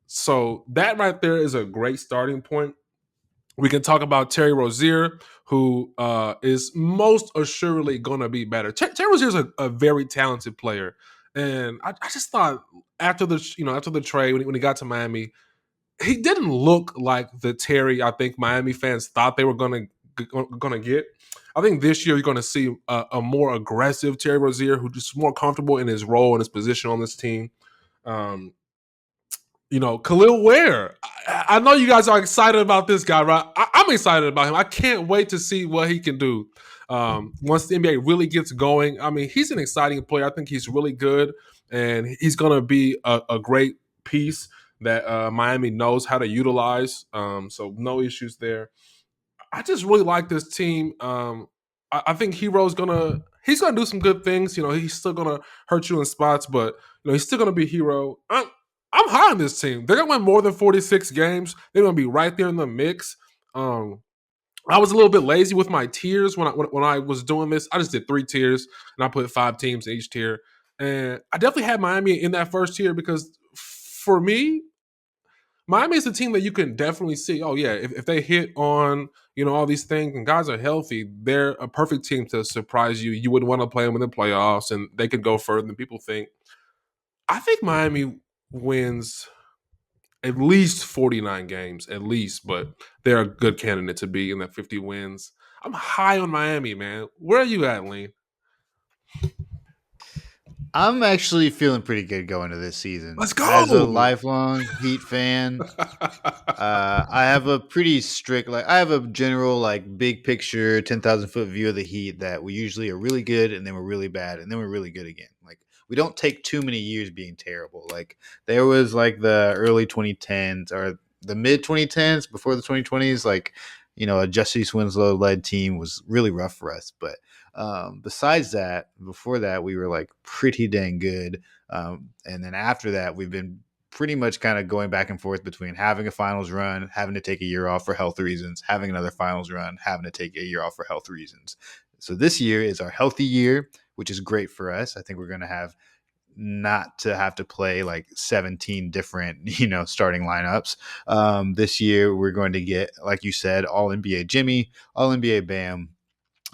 So that right there is a great starting point. We can talk about Terry Rozier, who is most assuredly going to be better. Terry Rozier is a very talented player, and I just thought after the trade when he got to Miami, he didn't look like the Terry I think Miami fans thought they were going to get. I think this year you're going to see a more aggressive Terry Rozier, who's just more comfortable in his role and his position on this team. Khalil Ware. I know you guys are excited about this guy, right? I'm excited about him. I can't wait to see what he can do once the NBA really gets going. I mean, he's an exciting player. I think he's really good, and he's going to be a great piece that Miami knows how to utilize. So no issues there. I just really like this team. I think Hero's he's gonna do some good things. He's still gonna hurt you in spots, but he's still gonna be Hero. I'm high on this team. They're gonna win more than 46 games. They're gonna be right there in the mix. I was a little bit lazy with my tiers when I was doing this. I just did 3 tiers and I put 5 teams in each tier. And I definitely had Miami in that first tier because for me, Miami is a team that you can definitely see. Oh yeah, if they hit on all these things and guys are healthy, they're a perfect team to surprise you. You wouldn't want to play them in the playoffs, and they could go further than people think. I think Miami wins at least 49 games, at least, but they're a good candidate to be in that 50 wins. I'm high on Miami, man. Where are you at, Lean? I'm actually feeling pretty good going to this season. Let's As a go. lifelong Heat fan, I have a pretty strict, I have a general, big picture, 10,000-foot view of the Heat that we usually are really good and then we're really bad and then we're really good again. We don't take too many years being terrible. There was the early 2010s or the mid 2010s before the 2020s, a Justice Winslow led team was really rough for us. But besides that, before that, we were pretty dang good. And then after that, we've been pretty much kind of going back and forth between having a finals run, having to take a year off for health reasons, having another finals run, having to take a year off for health reasons. So this year is our healthy year, which is great for us. I think we're going to have not to have to play 17 different, starting lineups. This year, we're going to get, like you said, all NBA Jimmy, all NBA Bam.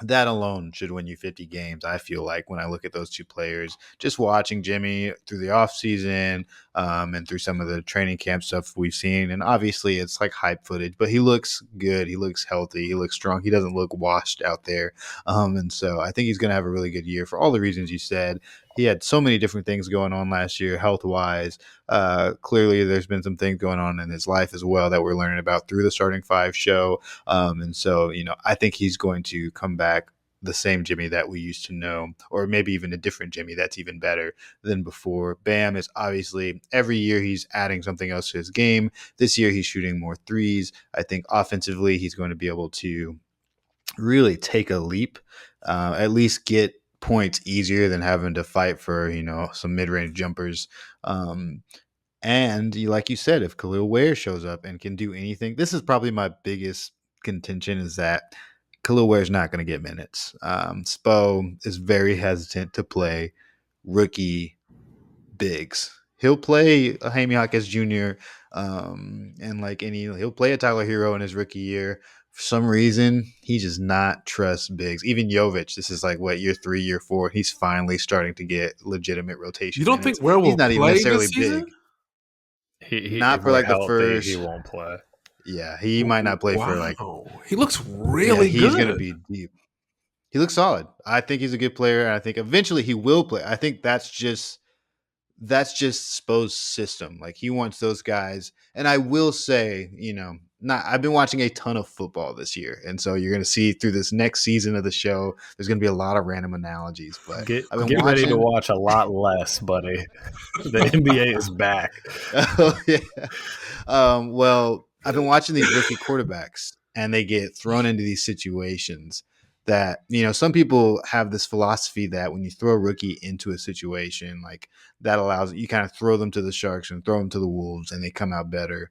That alone should win you 50 games, I feel like, when I look at those two players. Just watching Jimmy through the offseason and through some of the training camp stuff we've seen. And obviously, it's hype footage, but he looks good. He looks healthy. He looks strong. He doesn't look washed out there. And so I think he's going to have a really good year for all the reasons you said. He had so many different things going on last year, health-wise. Clearly, there's been some things going on in his life as well that we're learning about through the Starting Five show. And so, I think he's going to come back the same Jimmy that we used to know, or maybe even a different Jimmy that's even better than before. Bam is obviously every year he's adding something else to his game. This year he's shooting more threes. I think offensively he's going to be able to really take a leap, at least get points easier than having to fight for, some mid-range jumpers. And like you said, if Khalil Ware shows up and can do anything, this is probably my biggest contention, is that Khalil Ware is not going to get minutes. Spo is very hesitant to play rookie bigs. He'll play a Jaime Jaquez Jr. And he'll play a Tyler Hero in his rookie year. For some reason, he does not trust bigs. Even Jovic, this is year 3, year 4. He's finally starting to get legitimate rotation. You don't minutes. think Ware will He's not even play necessarily this season? big. Not for the first. He won't play. Yeah, he might not play for He looks really good. He's going to be deep. He looks solid. I think he's a good player, and I think eventually he will play. I think that's just Spo's system. He wants those guys. And I will say, I've been watching a ton of football this year. And so you're going to see through this next season of the show, there's going to be a lot of random analogies. But get ready to watch a lot less, buddy. The NBA is back. Oh, yeah. Well, I've been watching these rookie quarterbacks, and they get thrown into these situations that, some people have this philosophy that when you throw a rookie into a situation, that allows you kind of throw them to the Sharks and throw them to the Wolves, and they come out better.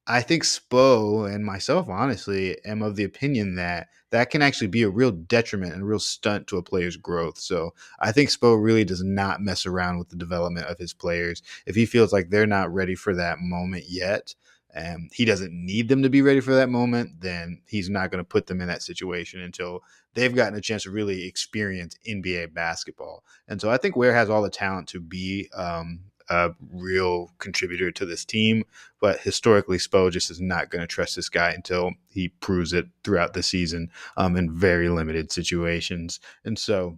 I think Spo and myself, honestly, am of the opinion that can actually be a real detriment and a real stunt to a player's growth. So I think Spo really does not mess around with the development of his players. If he feels like they're not ready for that moment yet, and he doesn't need them to be ready for that moment, then he's not going to put them in that situation until they've gotten a chance to really experience NBA basketball. And so I think Ware has all the talent to be a real contributor to this team, but historically Spo just is not going to trust this guy until he proves it throughout the season in very limited situations. And so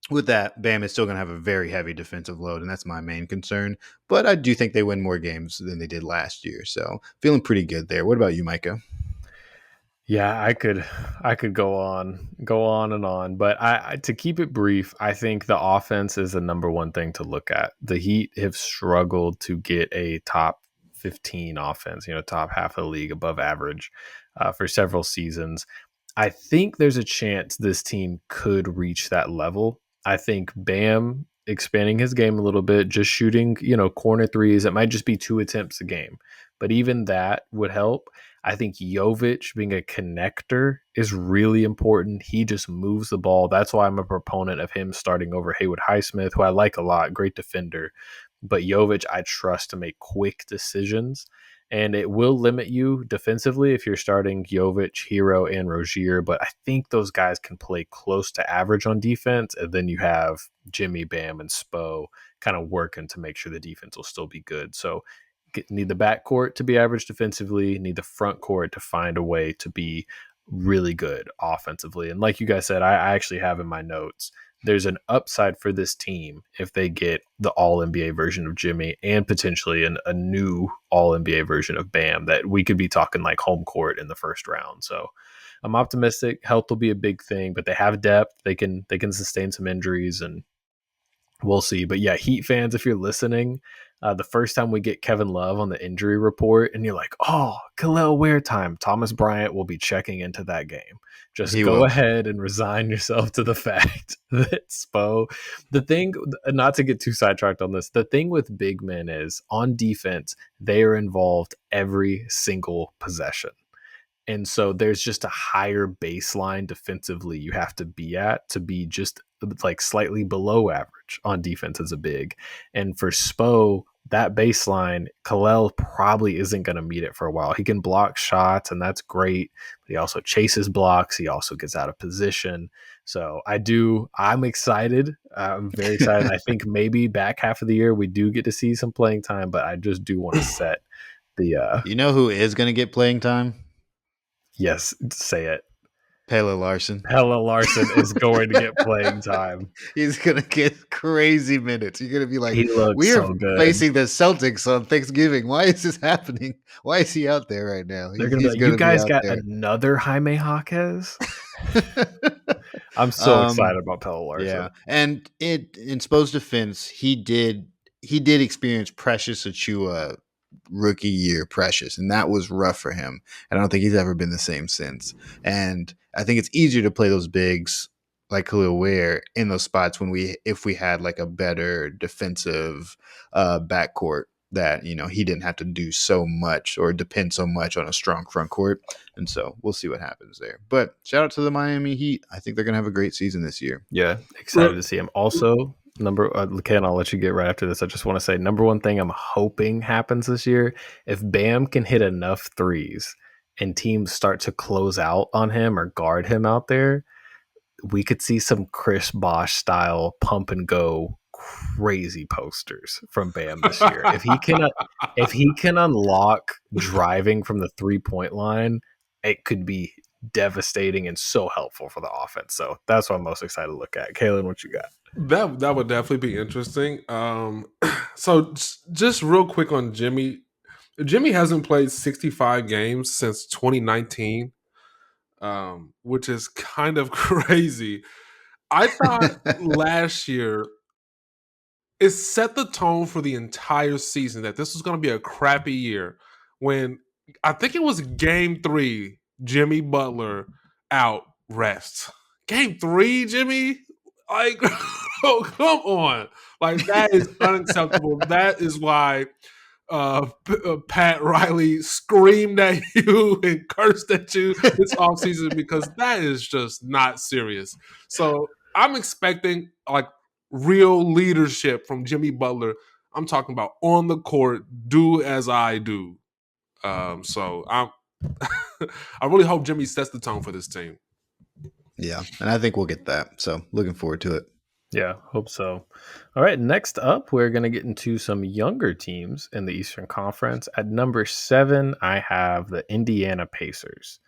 with that, Bam is still going to have a very heavy defensive load, and that's my main concern. But I do think they win more games than they did last year, so feeling pretty good there. What about you, Micah? Yeah, I could go on and on, but I to keep it brief, I think the offense is the number one thing to look at. The Heat have struggled to get a top 15 offense, top half of the league, above average, for several seasons. I think there's a chance this team could reach that level. I think Bam expanding his game a little bit, just shooting, corner threes. It might just be 2 attempts a game, but even that would help. I think Jovic being a connector is really important. He just moves the ball. That's why I'm a proponent of him starting over Haywood Highsmith, who I like a lot, great defender. But Jovic, I trust to make quick decisions. And it will limit you defensively if you're starting Jovic, Hero, and Rozier. But I think those guys can play close to average on defense. And then you have Jimmy, Bam, and Spo kind of working to make sure the defense will still be good. So need the backcourt to be average defensively, need the front court to find a way to be really good offensively. And like you guys said, I actually have in my notes, there's an upside for this team if they get the all-NBA version of Jimmy and potentially a new all-NBA version of Bam, that we could be talking home court in the first round. So I'm optimistic. Health will be a big thing, but they have depth. They can sustain some injuries, and we'll see. But yeah, Heat fans, if you're listening, the first time we get Kevin Love on the injury report and you're like, oh, Khalil Ware time, Thomas Bryant will be checking into that game. Just go ahead and resign yourself to the fact that Spo, the thing, not to get too sidetracked on this, the thing with big men is on defense, they are involved every single possession. And so there's just a higher baseline defensively you have to be at to be just slightly below average on defense as a big. And for Spo, that baseline, Khalil probably isn't going to meet it for a while. He can block shots, and that's great. But he also chases blocks. He also gets out of position. So I'm excited. I'm very excited. I think maybe back half of the year we do get to see some playing time, but I just do want to set the... You know who is going to get playing time? Yes, say it. Pelle Larsson. Pelle Larsson is going to get playing time. He's going to get crazy minutes. You're going to be like, we are facing the Celtics on Thanksgiving. Why is this happening? Why is he out there right now? They're going to be like, you guys got another Jaime Jaquez? I'm so excited about Pelle Larsson. Yeah, and in Spo's defense, he did experience Precious Achua rookie year precious, and that was rough for him. And I don't think he's ever been the same since. And I think it's easier to play those bigs like Khalil Ware in those spots if we had like a better defensive backcourt that he didn't have to do so much or depend so much on a strong front court. And so we'll see what happens there. But shout out to the Miami Heat. I think they're gonna have a great season this year. Yeah, excited to see him. Also, Caelan, I'll let you get right after this. I just want to say, number one thing I'm hoping happens this year, if Bam can hit enough threes and teams start to close out on him or guard him out there, we could see some Chris Bosh style pump and go crazy posters from Bam this year. If he can unlock driving from the 3-point line, it could be devastating and so helpful for the offense. So that's what I'm most excited to look at. Caelan, what you got? That would definitely be interesting. So just real quick on Jimmy. Jimmy hasn't played 65 games since 2019, which is kind of crazy. I thought last year it set the tone for the entire season that this was going to be a crappy year when I think it was game 3, Jimmy Butler out rest. Game 3, Jimmy? Like, oh, come on. Like, that is unacceptable. That is why Pat Riley screamed at you and cursed at you this offseason because that is just not serious. So I'm expecting like real leadership from Jimmy Butler. I'm talking about on the court, do as I do. So I'm I really hope Jimmy sets the tone for this team. Yeah, and I think we'll get that. So looking forward to it. Yeah, hope so. All right, next up, we're going to get into some younger teams in the Eastern Conference. At number 7, I have the Indiana Pacers.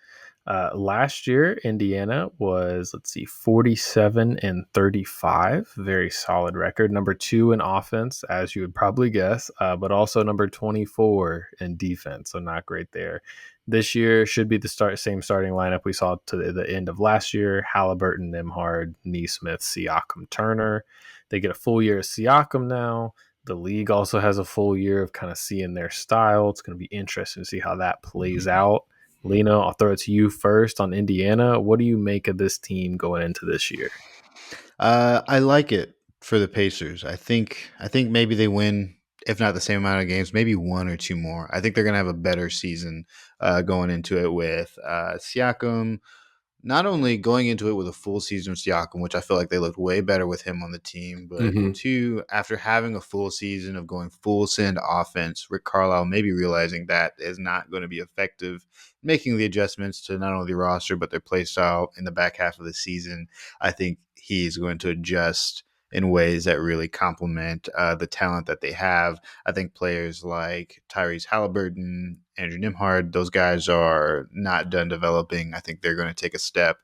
Last year, Indiana was, 47-35. Very solid record. Number 2 in offense, as you would probably guess, but also number 24 in defense. So not great there. This year should be the same starting lineup we saw to the end of last year. Halliburton, Nembhard, Nesmith, Siakam, Turner. They get a full year of Siakam now. The league also has a full year of kind of seeing their style. It's going to be interesting to see how that plays out. Lino, I'll throw it to you first on Indiana. What do you make of this team going into this year? I like it for the Pacers. I think maybe they win, if not the same amount of games, maybe 1 or 2 more. I think they're going to have a better season going into it with Siakam. Not only going into it with a full season of Siakam, which I feel like they looked way better with him on the team, but 2, after having a full season of going full send offense, Rick Carlisle maybe realizing that is not going to be effective, making the adjustments to not only the roster, but their play style in the back half of the season. I think he's going to adjust in ways that really complement the talent that they have. I think players like Tyrese Halliburton, Andrew Nembhard, those guys are not done developing. I think they're going to take a step.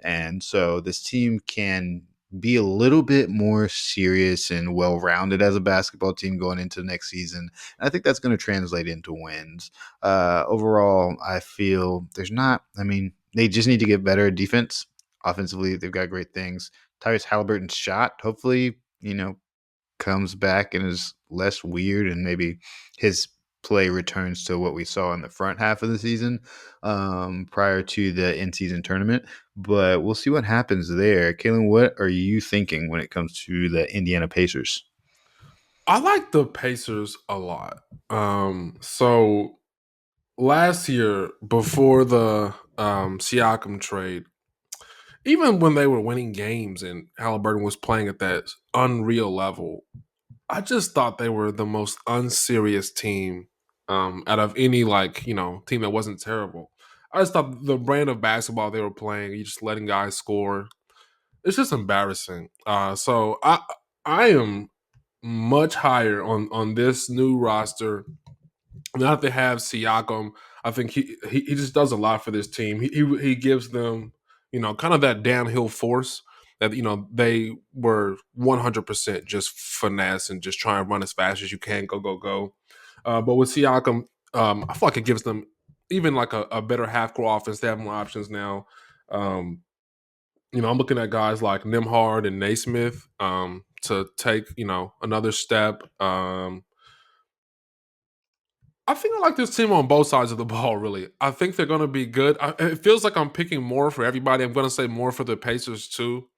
And so this team can be a little bit more serious and well-rounded as a basketball team going into the next season. And I think that's going to translate into wins. Overall, I feel they just need to get better at defense. Offensively, they've got great things. Tyrese Halliburton's shot, hopefully, comes back and is less weird, and maybe his play returns to what we saw in the front half of the season prior to the in-season tournament. But we'll see what happens there. Caelan, what are you thinking when it comes to the Indiana Pacers? I like the Pacers a lot. So last year, before the Siakam trade, even when they were winning games and Halliburton was playing at that unreal level, I just thought they were the most unserious team out of any team that wasn't terrible. I just thought the brand of basketball they were playing, you just letting guys score, it's just embarrassing. So I am much higher on this new roster. Now that they have Siakam, I think he just does a lot for this team. He gives them, kind of that downhill force that, they were 100% just finesse and just try and run as fast as you can, go. But with Siakam, I feel like it gives them even like a better half court offense. They have more options now. I'm looking at guys like Nimhard and Naismith to take, another step. I think I like this team on both sides of the ball, really. I think they're going to be good. It feels like I'm picking more for everybody. I'm going to say more for the Pacers, too.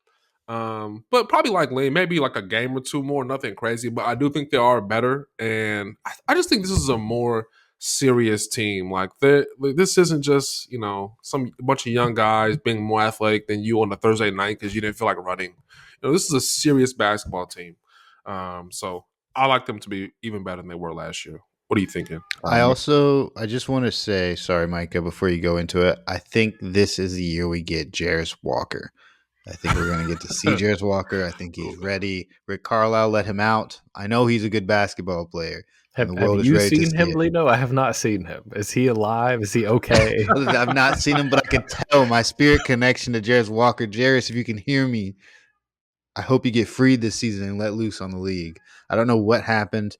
But probably like Lane, maybe like a game or two more, nothing crazy. But I do think they are better. And I just think this is a more serious team. Like this isn't just, some bunch of young guys being more athletic than you on a Thursday night because you didn't feel like running. This is a serious basketball team. So I like them to be even better than they were last year. What are you thinking? I just want to say, sorry, Micah, before you go into it, I think this is the year we get Jarris Walker. I think we're going to get to see Jarris Walker. I think he's ready. Rick Carlisle let him out. I know he's a good basketball player, and the Have world is you ready to seen see him, it. Lino? I have not seen him. Is he alive? Is he okay? I've not seen him, but I can tell my spirit connection to Jarris Walker. Jarris, if you can hear me, I hope you get freed this season and let loose on the league. I don't know what happened.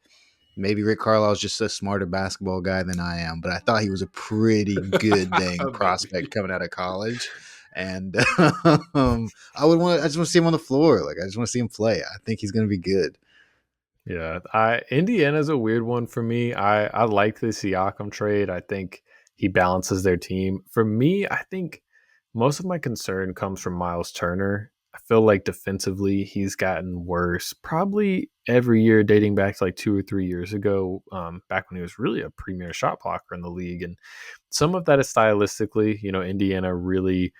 Maybe Rick Carlisle's just a smarter basketball guy than I am, but I thought he was a pretty good dang prospect coming out of college. And I just want to see him on the floor. Like I just want to see him play. I think he's going to be good. Yeah, Indiana's a weird one for me. I like the Siakam trade. I think he balances their team. For me, I think most of my concern comes from Miles Turner. I feel like defensively he's gotten worse probably every year dating back to like 2 or 3 years ago, back when he was really a premier shot blocker in the league. And some of that is stylistically, Indiana really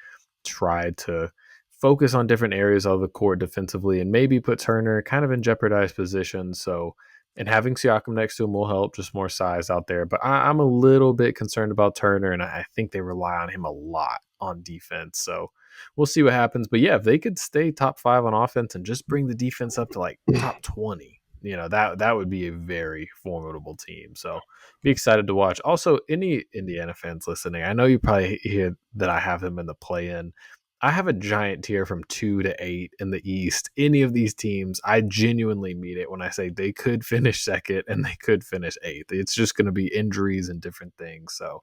tried to focus on different areas of the court defensively and maybe put Turner kind of in jeopardized positions. So, and having Siakam next to him will help, just more size out there. But I'm a little bit concerned about Turner, and I think they rely on him a lot on defense. So we'll see what happens. But yeah, if they could stay top 5 on offense and just bring the defense up to like top 20, that would be a very formidable team. So be excited to watch. Also, any Indiana fans listening, I know you probably hear that I have them in the play-in. I have a giant tier from 2 to 8 in the East. Any of these teams, I genuinely mean it when I say they could finish second and they could finish 8th. It's just going to be injuries and different things. So,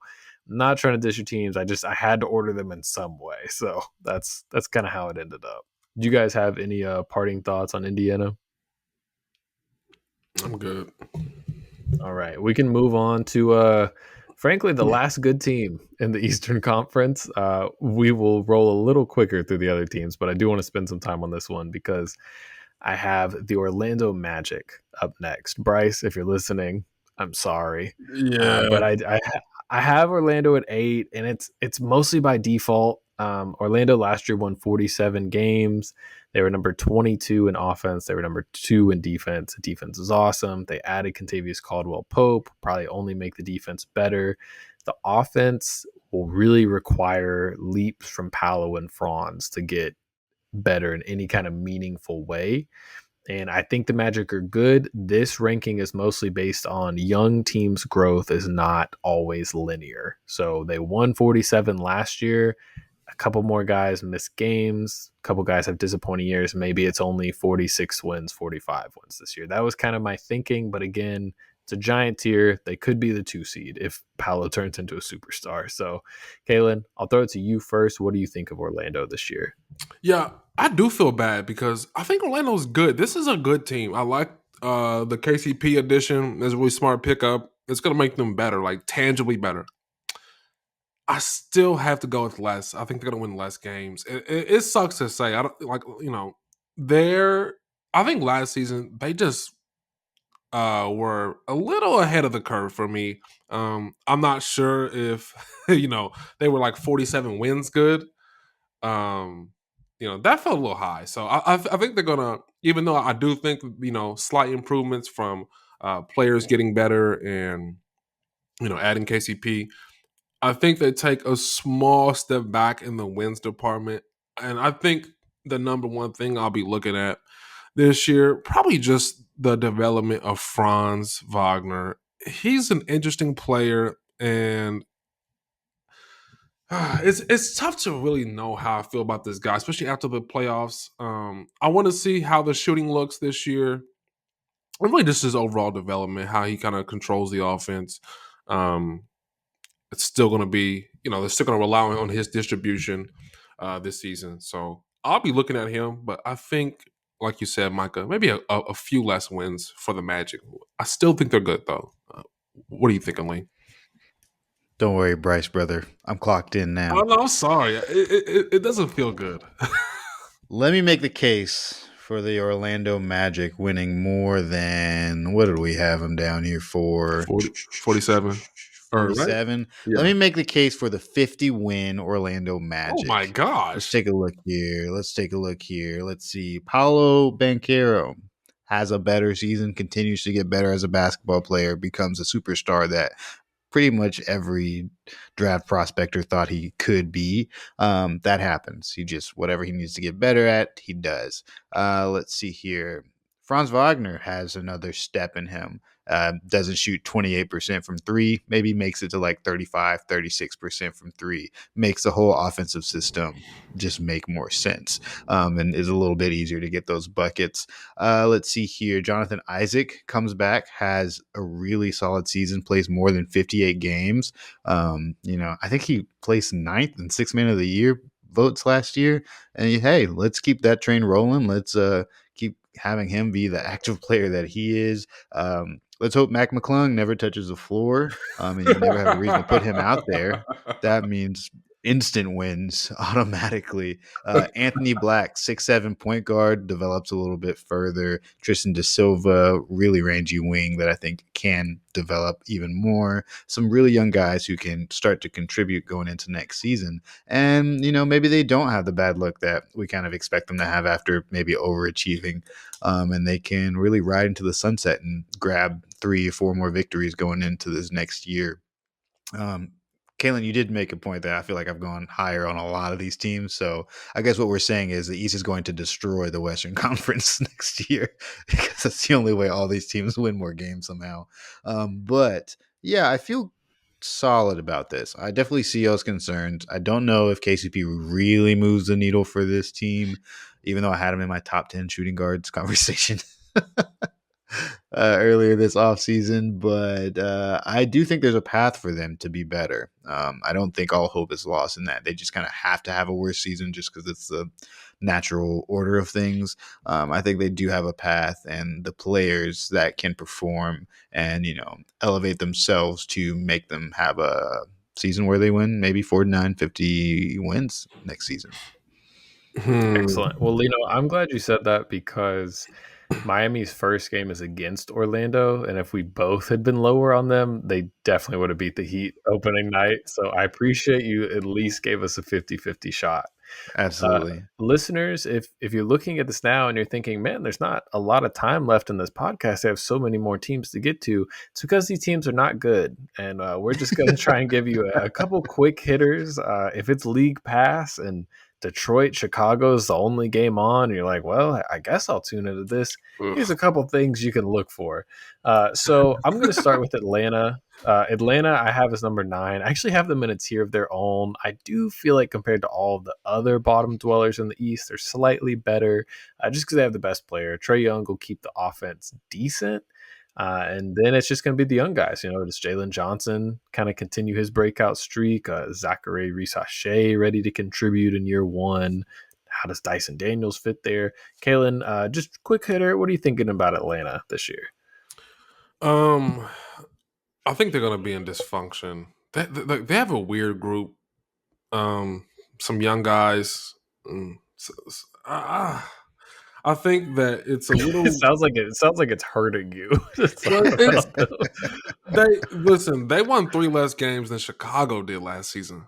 I'm not trying to dish your teams. I had to order them in some way. So that's kind of how it ended up. Do you guys have any parting thoughts on Indiana? I'm good. All right, we can move on to frankly the last good team in the Eastern Conference. We will roll a little quicker through the other teams, but I do want to spend some time on this one because I have the Orlando Magic up next. Bryce, if you're listening, I'm sorry, Yeah. but I have Orlando at 8, and it's mostly by default. Orlando last year won 47 games. They were number 22 in offense. They were number 2 in defense. The defense is awesome. They added Kentavious Caldwell-Pope, probably only make the defense better. The offense will really require leaps from Paolo and Franz to get better in any kind of meaningful way. And I think the Magic are good. This ranking is mostly based on young teams' growth is not always linear. So they won 47 last year. A couple more guys missed games. A couple guys have disappointing years. Maybe it's only 46 wins, 45 wins this year. That was kind of my thinking. But again, it's a giant tier. They could be the 2 seed if Paolo turns into a superstar. So, Caelan, I'll throw it to you first. What do you think of Orlando this year? Yeah, I do feel bad because I think Orlando's good. This is a good team. I like the KCP addition. It's a really smart pickup. It's going to make them better, like tangibly better. I still have to go with less. I think they're going to win less games. It sucks to say. I don't like they're. I think last season they just were a little ahead of the curve for me. I'm not sure if they were like 47 wins good. That felt a little high. So I think they're gonna, even though I do think slight improvements from players getting better and adding KCP. I think they take a small step back in the wins department, and I think the number one thing I'll be looking at this year probably just the development of Franz Wagner. He's an interesting player, and it's tough to really know how I feel about this guy, especially after the playoffs. I want to see how the shooting looks this year, and really just his overall development, how he kind of controls the offense. It's still going to be, they're still going to rely on his distribution this season. So I'll be looking at him, but I think, like you said, Micah, maybe a few less wins for the Magic. I still think they're good, though. What are you thinking, Lee? Don't worry, Bryce, brother. I'm clocked in Oh, now. no, I'm sorry. It doesn't feel good. Let me make the case for the Orlando Magic winning more than, what did we have them down here for? 47. Or, right? 47. Let Yeah. me make the case for the 50-win Orlando Oh, my Magic. Let's gosh. take a look here. Let's see. Paulo Banchero has a better season, continues to get better as a basketball player, becomes a superstar that pretty much every draft prospector thought he could be. That happens. He just, whatever he needs to get better at, he does. Let's see here. Franz Wagner has another step in him. Doesn't shoot 28% from three, maybe makes it to like 35, 36% from three. Makes the whole offensive system just make more sense, and is a little bit easier to get those buckets. Let's see here. Jonathan Isaac comes back, has a really solid season, plays more than 58 games. I think he placed ninth in Sixth Man of the Year votes last year. And hey, let's keep that train rolling. Let's keep having him be the active player that he is. Let's hope Mac McClung never touches the floor, and you never have a reason to put him out there. That means instant wins automatically. Anthony Black, 6'7" point guard, develops a little bit further. Tristan Da Silva, really rangy wing that I think can develop even more. Some really young guys who can start to contribute going into next season. And, maybe they don't have the bad luck that we kind of expect them to have after maybe overachieving. And they can really ride into the sunset and grab 3 or 4 more victories going into this next year. Caelan, you did make a point that I feel like I've gone higher on a lot of these teams. So I guess what we're saying is the East is going to destroy the Western Conference next year because that's the only way all these teams win more games somehow. But yeah, I feel solid about this. I definitely see y'all's concerns. I don't know if KCP really moves the needle for this team, even though I had him in my top 10 shooting guards conversation. Earlier this offseason, but I do think there's a path for them to be better. I don't think all hope is lost in that. They just kind of have to have a worse season just because it's the natural order of things. I think they do have a path and the players that can perform and, elevate themselves to make them have a season where they win maybe 49, 50 wins next season. Excellent. Well, Lino, I'm glad you said that because Miami's first game is against Orlando, and if we both had been lower on them, they definitely would have beat the Heat opening night. So I appreciate you at least gave us a 50-50 shot. Absolutely. Listeners, if you're looking at this now and you're thinking, man, there's not a lot of time left in this podcast, I have so many more teams to get to. It's because these teams are not good, and we're just going to try and give you a couple quick hitters. If it's league pass and Detroit, Chicago is the only game on, and you're like, well, I guess I'll tune into this. Here's a couple things you can look for. So I'm going to start with Atlanta. Atlanta, I have as number 9. I actually have them in a tier of their own. I do feel like compared to all of the other bottom dwellers in the East, they're slightly better just because they have the best player. Trae Young will keep the offense decent. And then it's just going to be the young guys. Does Jalen Johnson kind of continue his breakout streak? Zachary Reese-Hache ready to contribute in year 1? How does Dyson Daniels fit there? Caelan, just quick hitter. What are you thinking about Atlanta this year? I think they're going to be in dysfunction. They have a weird group. Some young guys. I think that it's a little. It sounds like it's hurting you. They won 3 less games than Chicago did last season,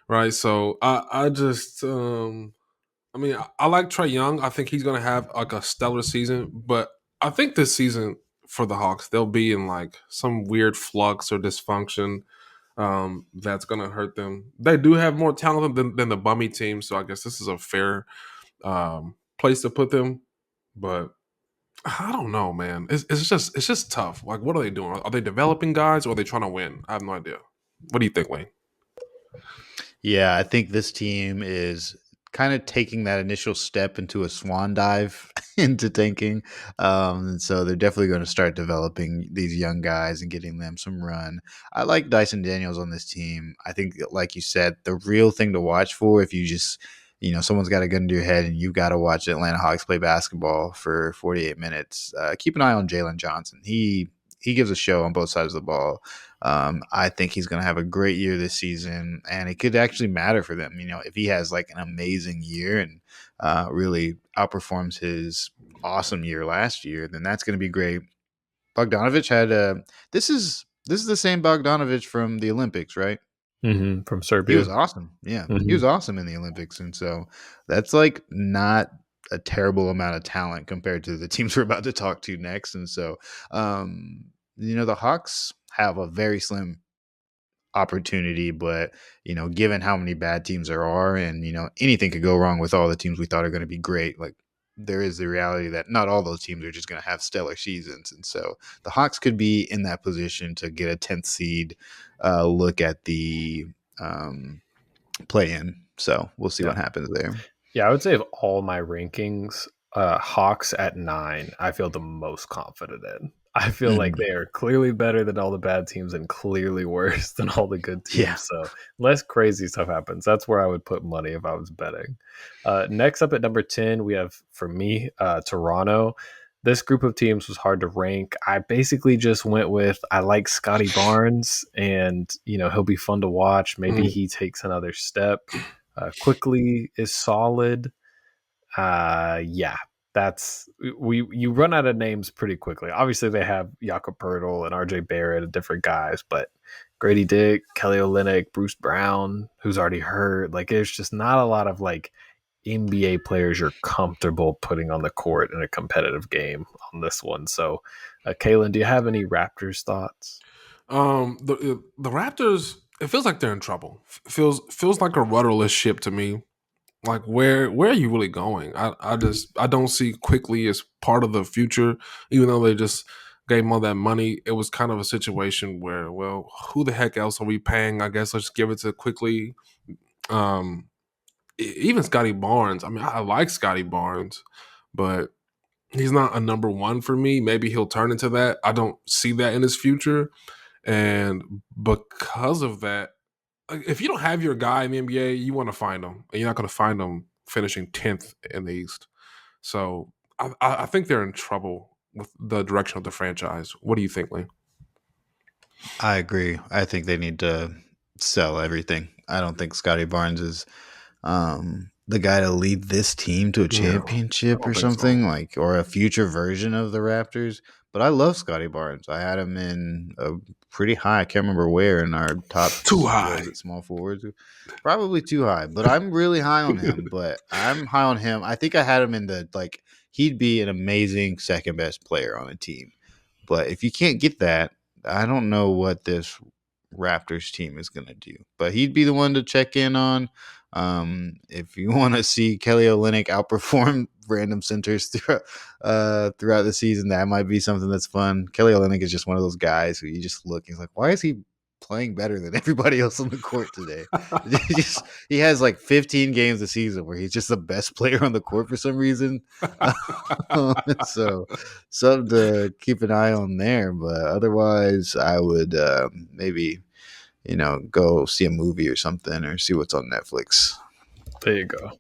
right? So I just I like Trae Young. I think he's gonna have like a stellar season, but I think this season for the Hawks they'll be in like some weird flux or dysfunction that's gonna hurt them. They do have more talent than the bummy team, so I guess this is a fair place to put them, but I don't know, man. It's just tough. Like, what are they doing? Are they developing guys or are they trying to win? I have no idea. What do you think, Wayne? Yeah, I think this team is kind of taking that initial step into a swan dive into tanking. So they're definitely going to start developing these young guys and getting them some run. I like Dyson Daniels on this team. I think, like you said, the real thing to watch for if you just someone's got a gun to your head and you've got to watch the Atlanta Hawks play basketball for 48 minutes, keep an eye on Jalen Johnson. He gives a show on both sides of the ball. I think he's going to have a great year this season, and it could actually matter for them. If he has like an amazing year and really outperforms his awesome year last year, then that's going to be great. Bogdanovich had this is the same Bogdanovich from the Olympics, right? From He Serbia. was awesome. Yeah, he Hmm. was awesome in the Olympics, and so that's like not a terrible amount of talent compared to the teams we're about to talk to next. And so, the Hawks have a very slim opportunity, but given how many bad teams there are, and anything could go wrong with all the teams we thought are going to be great. Like there is the reality that not all those teams are just going to have stellar seasons, and so the Hawks could be in that position to get a 10th seed. Look at the play in. So we'll see Yeah. what happens there. Yeah, I would say of all my rankings, Hawks at 9, I feel the most confident in. I feel like they are clearly better than all the bad teams and clearly worse than all the good teams. Yeah. So unless crazy stuff happens, that's where I would put money if I was betting. Next up at number 10, we have, for me, Toronto. This group of teams was hard to rank. I basically just went with, I like Scotty Barnes, and he'll be fun to watch. Maybe he takes another step. Quickly is solid. Yeah, that's you run out of names pretty quickly. Obviously, they have Jakob Pertl and RJ Barrett and different guys, but Grady Dick, Kelly Olynyk, Bruce Brown, who's already hurt. Like, there's just not a lot of like NBA players you're comfortable putting on the court in a competitive game on this one. So, Caelan, do you have any Raptors thoughts? The Raptors, it feels like they're in trouble. Feels like a rudderless ship to me. Like where are you really going? I don't see quickly as part of the future, even though they just gave him all that money. It was kind of a situation where, well, who the heck else are we paying? I guess let's give it to quickly. Even Scotty Barnes. I mean, I like Scotty Barnes, but he's not a number one for me. Maybe he'll turn into that. I don't see that in his future. And because of that, if you don't have your guy in the NBA, you want to find him. And you're not going to find him finishing 10th in the East. So I think they're in trouble with the direction of the franchise. What do you think, Lee? I agree. I think they need to sell everything. I don't think Scotty Barnes is the guy to lead this team to a Yeah, I championship or don't think something, so. like, or a future version of the Raptors. But I love Scotty Barnes. I had him in a pretty high. I can't remember where in our top. Too What high. was it, small forwards? Probably too high. But I'm really high on him. But I'm high on him. I think I had him in the like. He'd be an amazing second best player on a team. But if you can't get that, I don't know what this Raptors team is going to do. But he'd be the one to check in on. If you want to see Kelly Olynyk outperform random centers throughout the season, that might be something that's fun. Kelly Olynyk is just one of those guys who you just look, he's like, why is he playing better than everybody else on the court today? He has like 15 games a season where he's just the best player on the court for some reason. So something to keep an eye on there. But otherwise, I would maybe go see a movie or something, or see what's on Netflix. There you go.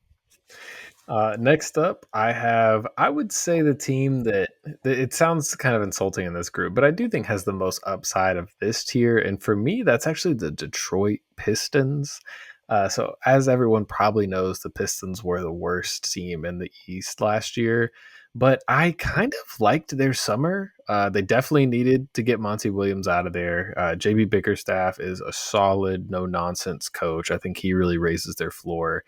Next up, I would say the team that it sounds kind of insulting in this group, but I do think has the most upside of this tier. And for me, that's actually the Detroit Pistons. So as everyone probably knows, the Pistons were the worst team in the East last year, but I kind of liked their summer. They definitely needed to get Monty Williams out of there. JB Bickerstaff is a solid, no nonsense coach. I think he really raises their floor.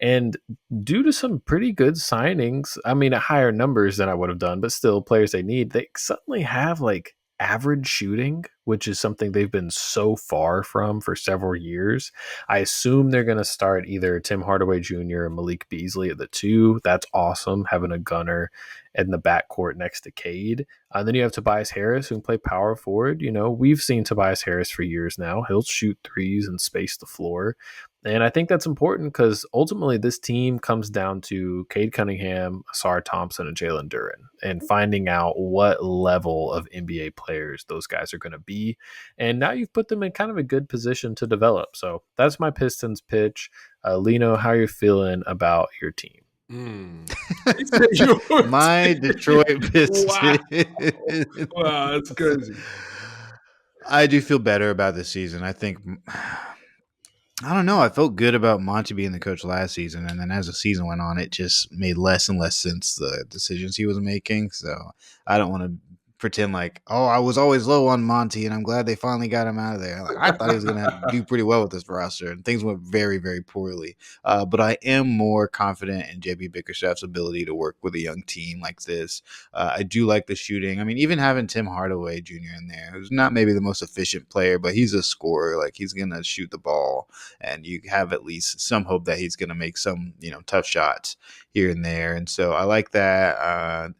And due to some pretty good signings, I mean, at higher numbers than I would have done, but still players they need, they suddenly have like average shooting, which is something they've been so far from for several years. I assume they're going to start either Tim Hardaway Jr. or Malik Beasley at the 2. That's awesome, having a gunner in the backcourt next to Cade. Then you have Tobias Harris, who can play power forward. We've seen Tobias Harris for years now. He'll shoot threes and space the floor. And I think that's important because ultimately this team comes down to Cade Cunningham, Asar Thompson, and Jalen Duren, and finding out what level of NBA players those guys are going to be. be. And now you've put them in kind of a good position to develop. So that's my Pistons pitch. Lino, how are you feeling about your team? My Detroit Pistons. Wow, that's crazy. I do feel better about this season. I think I don't know. I felt good about Monty being the coach last season, and then as the season went on, it just made less and less sense the decisions he was making. So I don't want to pretend like, oh, I was always low on Monty, and I'm glad they finally got him out of there. Like, I thought he was going to do pretty well with this roster, and things went very, very poorly. But I am more confident in JB Bickerstaff's ability to work with a young team like this. I do like the shooting. I mean, even having Tim Hardaway Jr. in there, who's not maybe the most efficient player, but he's a scorer. Like, he's going to shoot the ball, and you have at least some hope that he's going to make some, tough shots here and there. And so I like that.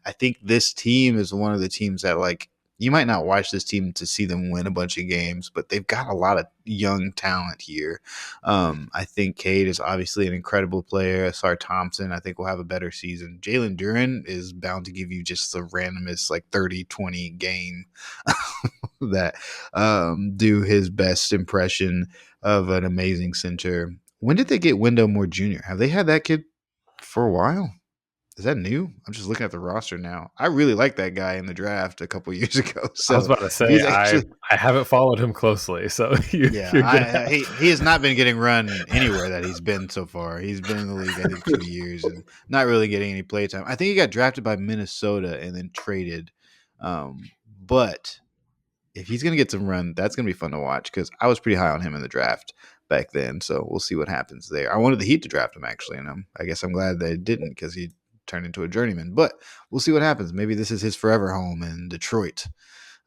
I think this team is one of the teams that, like, you might not watch this team to see them win a bunch of games, but they've got a lot of young talent here. I think Cade is obviously an incredible player. Asar Thompson, I think, will have a better season. Jalen Duren is bound to give you just the randomest, like, 30-20 game that do his best impression of an amazing center. When did they get Wendell Moore Jr.? Have they had that kid for a while? Is that new? I'm just looking at the roster now. I really liked that guy in the draft a couple years ago. So I was about to say, I haven't followed him closely. So he has not been getting run anywhere that he's been so far. He's been in the league, I think, 2 years and not really getting any play time. I think he got drafted by Minnesota and then traded. But if he's going to get some run, that's going to be fun to watch because I was pretty high on him in the draft back then. So we'll see what happens there. I wanted the Heat to draft him, actually, and I guess I'm glad they didn't because he turned into a journeyman. But we'll see what happens. Maybe this is his forever home in Detroit.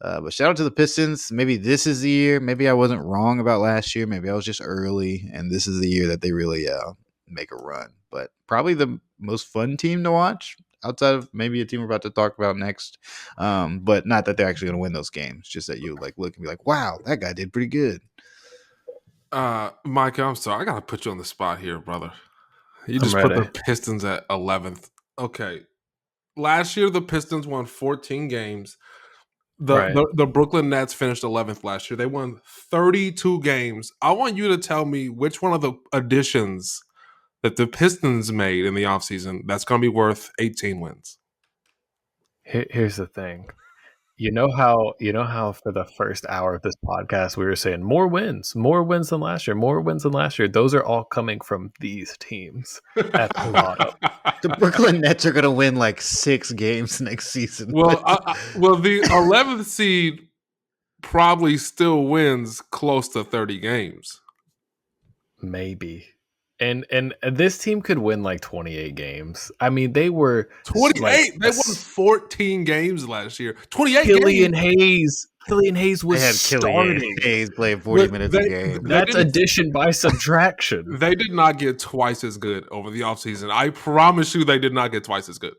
But shout out to the Pistons. Maybe this is the year. Maybe I wasn't wrong about last year. Maybe I was just early, and this is the year that they really make a run. But probably the most fun team to watch outside of maybe a team we're about to talk about next. But not that they're actually going to win those games. Just that you like look and be like, wow, that guy did pretty good. Micah, I'm sorry. I got to put you on the spot here, brother. You just put the Pistons at 11th. Okay. Last year, the Pistons won 14 games. The Brooklyn Nets finished 11th last year. They won 32 games. I want you to tell me which one of the additions that the Pistons made in the offseason that's going to be worth 18 wins. Here's the thing. You know how for the first hour of this podcast we were saying more wins than last year. Those are all coming from these teams at the bottom. The Brooklyn Nets are going to win like 6 games next season. Well, the 11th seed probably still wins close to 30 games. Maybe. And this team could win like 28 games. I mean, they were 28. They won 14 games last year. 28 games. Killian Hayes was starting. Killian Hayes playing 40 minutes a game. That's addition by subtraction. They did not get twice as good over the offseason. I promise you they did not get twice as good.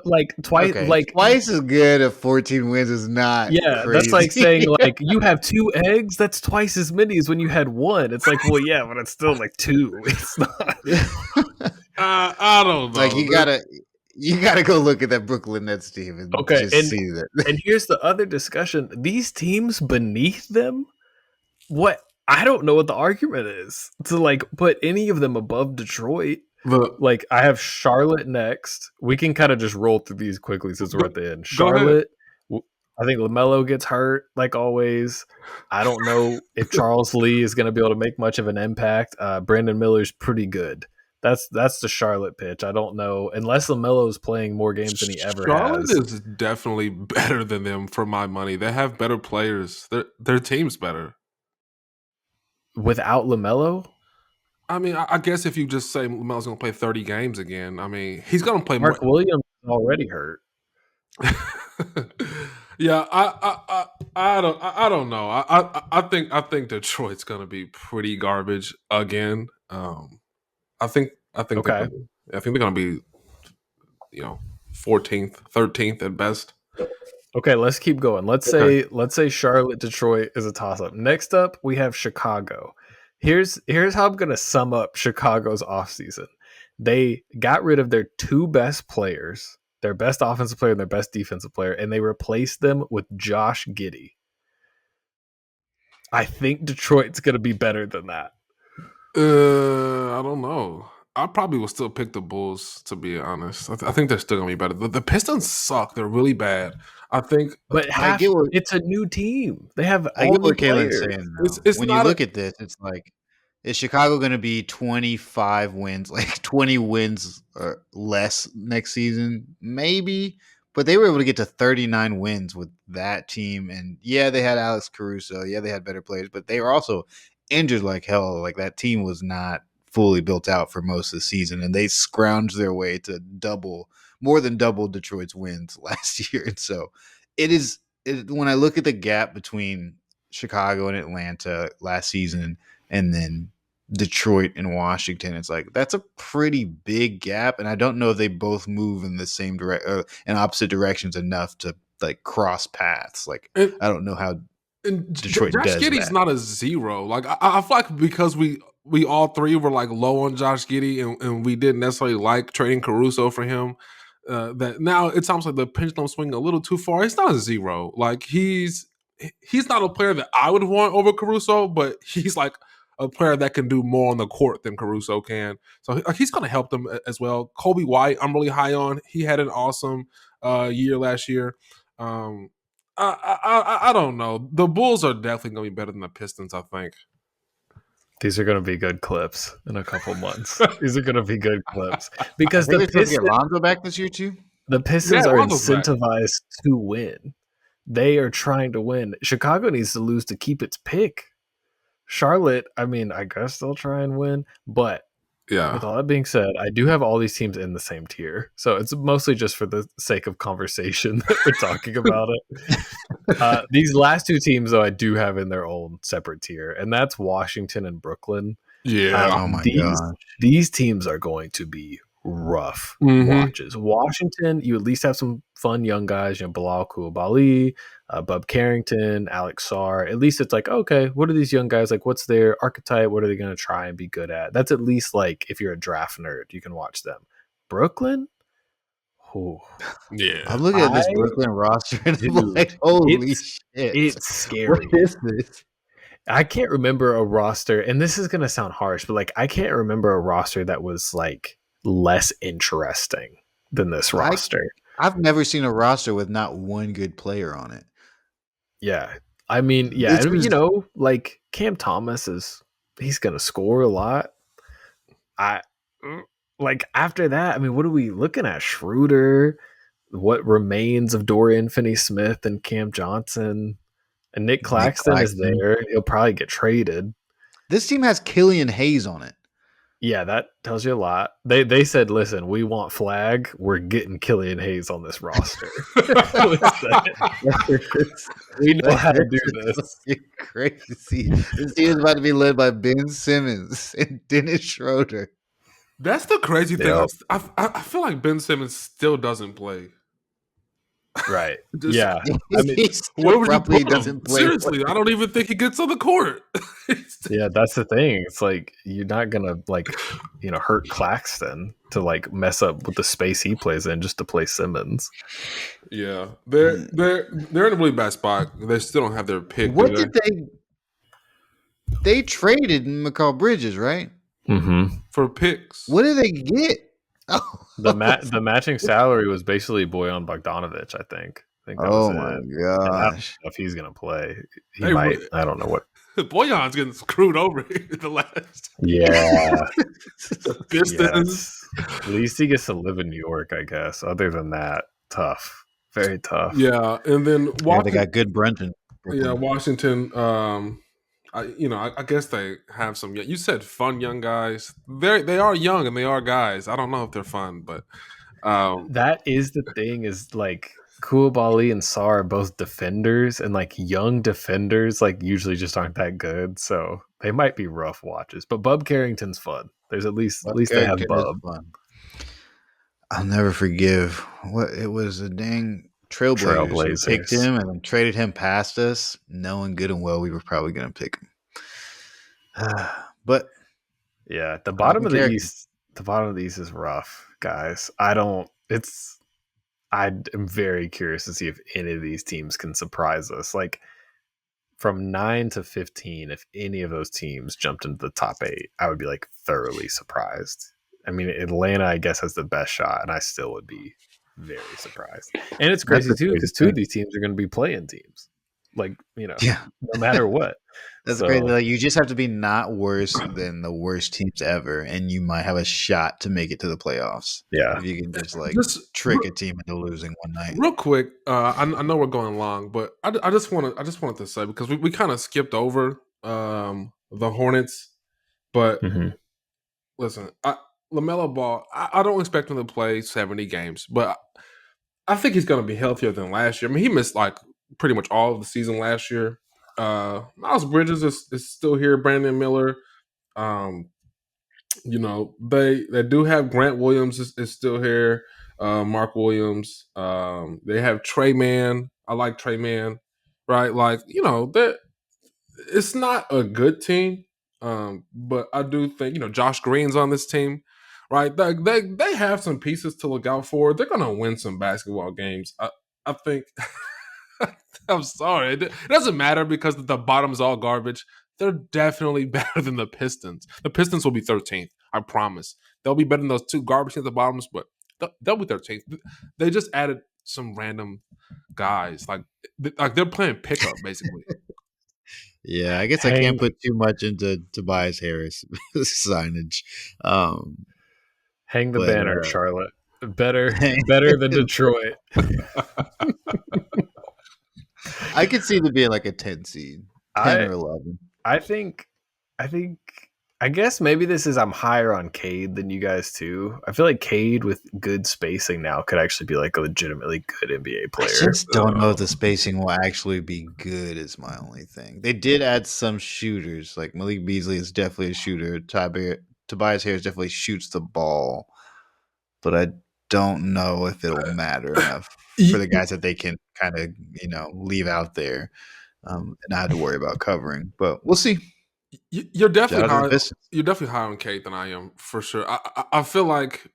Like twice, twice as good at 14 wins is not. Yeah, crazy. That's like saying like you have 2 eggs. That's twice as many as when you had 1. It's like, well, yeah, but it's still like 2. It's not. I don't know. Like you gotta go look at that Brooklyn Nets team and see that. And here's the other discussion: these teams beneath them. What I don't know what the argument is to like put any of them above Detroit. Like I have Charlotte next. We can kind of just roll through these quickly since we're at the end. Charlotte, I think LaMelo gets hurt like always. I don't know if Charles Lee is going to be able to make much of an impact. Brandon Miller's pretty good. That's the Charlotte pitch. I don't know unless LaMelo's playing more games than he ever Charlotte has. Charlotte is definitely better than them for my money. They have better players. Their team's better without LaMelo. I mean, I guess if you just say LaMelo's going to play 30 games again, I mean, he's going to play Mark more. Williams is already hurt. Yeah, I don't know. I think Detroit's going to be pretty garbage again. I think okay. I think they're going to be 14th, 13th at best. Okay, let's keep going. Let's say Charlotte, Detroit is a toss-up. Next up, we have Chicago. Here's how I'm going to sum up Chicago's offseason. They got rid of their 2 best players, their best offensive player and their best defensive player, and they replaced them with Josh Giddey. I think Detroit's going to be better than that. I don't know. I probably will still pick the Bulls, to be honest. I think they're still gonna be better. The Pistons suck. They're really bad. I think But I get what it's a new team. They have I all get new what Caelan's players. saying it's though. it's When you not a look at this, it's like, is Chicago going to be 25 wins, like 20 wins or less next season? Maybe, but they were able to get to 39 wins with that team. And yeah, they had Alex Caruso. Yeah, they had better players, but they were also injured like hell. Like that team was not fully built out for most of the season, and they scrounged their way to more than double Detroit's wins last year. And so when I look at the gap between Chicago and Atlanta last season and then Detroit and Washington, it's like that's a pretty big gap, and I don't know if they both move in the same in opposite directions enough to like cross paths. Like and, I don't know how and Detroit Josh does Giddey's that. not a zero. Like I feel like because we all three were like low on Josh Giddey and we didn't necessarily like trading Caruso for him. That now it sounds like the pendulum swinging a little too far. He's not a zero. Like he's not a player that I would want over Caruso, but he's like a player that can do more on the court than Caruso can. So he's going to help them as well. Kobe White, I'm really high on. He had an awesome year last year. I don't know. The Bulls are definitely going to be better than the Pistons, I think. These are going to be good clips in a couple months. These are going to be good clips I because think they're supposed to get Lonzo back this year too. the Yeah, Pistons are Lonzo's back. incentivized to win. They are trying to win. Chicago needs to lose to keep its pick. Charlotte, I mean, I guess they'll try and win, but Yeah. with all that being said, I do have all these teams in the same tier. So it's mostly just for the sake of conversation that we're talking about it. These last two teams, though, I do have in their own separate tier, and that's Washington and Brooklyn. Yeah. Oh my These gosh. these teams are going to be rough watches. Washington, you at least have some fun young guys, Bilal Coulibaly, Bub Carrington, Alex Sarr. At least it's like, okay, what are these young guys like? What's their archetype? What are they going to try and be good at? That's at least like if you're a draft nerd, you can watch them. Brooklyn, oh, Yeah. I'm looking at this Brooklyn roster and I'm dude, like, holy shit. it's scary. What is this? I can't remember a roster, and this is going to sound harsh, but like I can't remember a roster that was like less interesting than this roster. I've never seen a roster with not one good player on it. Yeah. I mean, yeah, and you know, like Cam Thomas he's going to score a lot. Like after that, I mean, what are we looking at? Schroeder, what remains of Dorian Finney-Smith and Cam Johnson, and Nick Claxton is there. He'll probably get traded. This team has Killian Hayes on it. Yeah, that tells you a lot. They said, listen, we want flag. We're getting Killian Hayes on this roster. We know how to do this. Crazy. This team is about to be led by Ben Simmons and Dennis Schroeder. That's the crazy thing. I feel like Ben Simmons still doesn't play. Right. Yeah. I mean, where would you put him? Doesn't play. Seriously, I don't even think he gets on the court. Yeah, that's the thing. It's like you're not gonna like, hurt Claxton to like mess up with the space he plays in just to play Simmons. Yeah, they're in a really bad spot. They still don't have their pick. What did they traded Mikal Bridges, right? Mm-hmm. For picks. What did they get? Oh. The matching salary was basically Bojan Bogdanovic, I think. That was my gosh. If he's gonna play, he might. I don't know what. Bojan's getting screwed over in the last. Yeah. The Pistons. Yes. At least he gets to live in New York, I guess. Other than that, tough. Very tough. Yeah, and then they got good Brunson. Yeah, Washington. I guess they have some. You said fun young guys. They are young and they are guys. I don't know if they're fun, but that is the thing. Is like Coulibaly and Sarr are both defenders, and like young defenders, like usually just aren't that good. So they might be rough watches. But Bub Carrington's fun. There's at least they have Bub. I'll never forgive what it was. A dang Trailblazers who picked him and then traded him past us, knowing good and well we were probably going to pick him. But yeah, the bottom of the East is rough, guys. I'm very curious to see if any of these teams can surprise us. Like from 9 to 15, if any of those teams jumped into the top 8, I would be like thoroughly surprised. I mean, Atlanta, I guess, has the best shot, and I still would be very surprised. And it's crazy too, because 2 of these teams are going to be playing teams, like, no matter what. That's crazy. Like, you just have to be not worse than the worst teams ever, and you might have a shot to make it to the playoffs. Yeah, if you can just trick a team into losing one night. Real quick, I know we're going long, but I just wanted to say, because we kind of skipped over the Hornets, but listen, LaMelo Ball, I don't expect him to play 70 games, but I think he's going to be healthier than last year. I mean, he missed like pretty much all of the season last year. Miles Bridges is still here. Brandon Miller. They do have Grant Williams is still here. Mark Williams. They have Trey Mann. I like Trey Mann. Right? Like, it's not a good team. But I do think, Josh Green's on this team. Right? They have some pieces to look out for. They're gonna win some basketball games. I think I'm sorry. It doesn't matter because the bottom's all garbage. They're definitely better than the Pistons. The Pistons will be 13th. I promise. They'll be better than those 2 garbage teams at the bottoms, but they'll be 13th. They just added some random guys. Like they're playing pickup, basically. Yeah, I guess I can't put too much into Tobias Harris signage. Hang the banner, Charlotte. Better than Detroit. I could see them being like a 10 seed, 10 or 11. I guess maybe this is I'm higher on Cade than you guys too. I feel like Cade with good spacing now could actually be like a legitimately good NBA player. I just don't know if the spacing will actually be good is my only thing. They did add some shooters. Like Malik Beasley is definitely a shooter. Tobias Harris definitely shoots the ball. But I don't know if it'll matter enough for the guys that they can kind of, leave out there and not have to worry about covering. But we'll see. You're definitely higher on Kate than I am, for sure. I feel like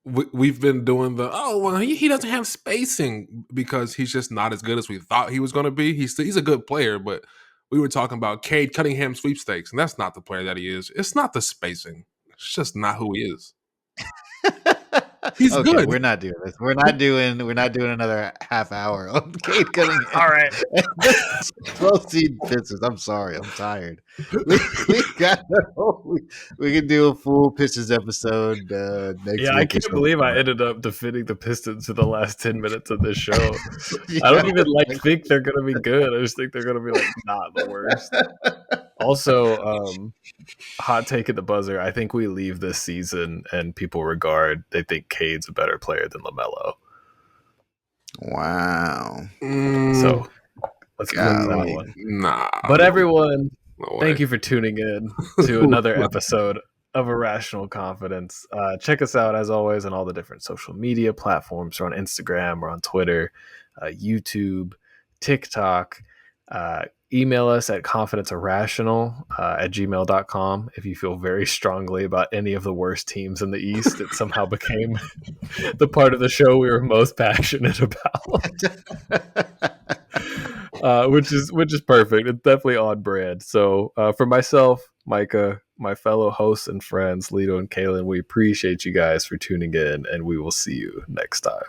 we've been doing he doesn't have spacing because he's just not as good as we thought he was going to be. He's a good player, but we were talking about Cade Cunningham sweepstakes, and that's not the player that he is. It's not the spacing. It's just not who he is. He's good. We're not doing this. We're not doing another half hour on Cade Cunningham. All right. 12 seed Pistons. I'm sorry. I'm tired. We can do a full Pistons episode next week. Yeah, I can't believe I ended up defending the Pistons for the last 10 minutes of this show. I don't even think they're going to be good. I just think they're going to be not the worst. Also, hot take at the buzzer. I think we leave this season and people they think Cade's a better player than LaMelo. Wow. So let's move that one. Nah. But everyone, thank you for tuning in to another episode of Irrational Confidence. Check us out as always on all the different social media platforms. We're on Instagram, we're on Twitter, YouTube, TikTok. Email us at confidenceirrational@gmail.com if you feel very strongly about any of the worst teams in the East. It somehow became the part of the show we were most passionate about, which is perfect. It's definitely on brand. So for myself, Micah, my fellow hosts and friends, Lino and Caelan, we appreciate you guys for tuning in, and we will see you next time.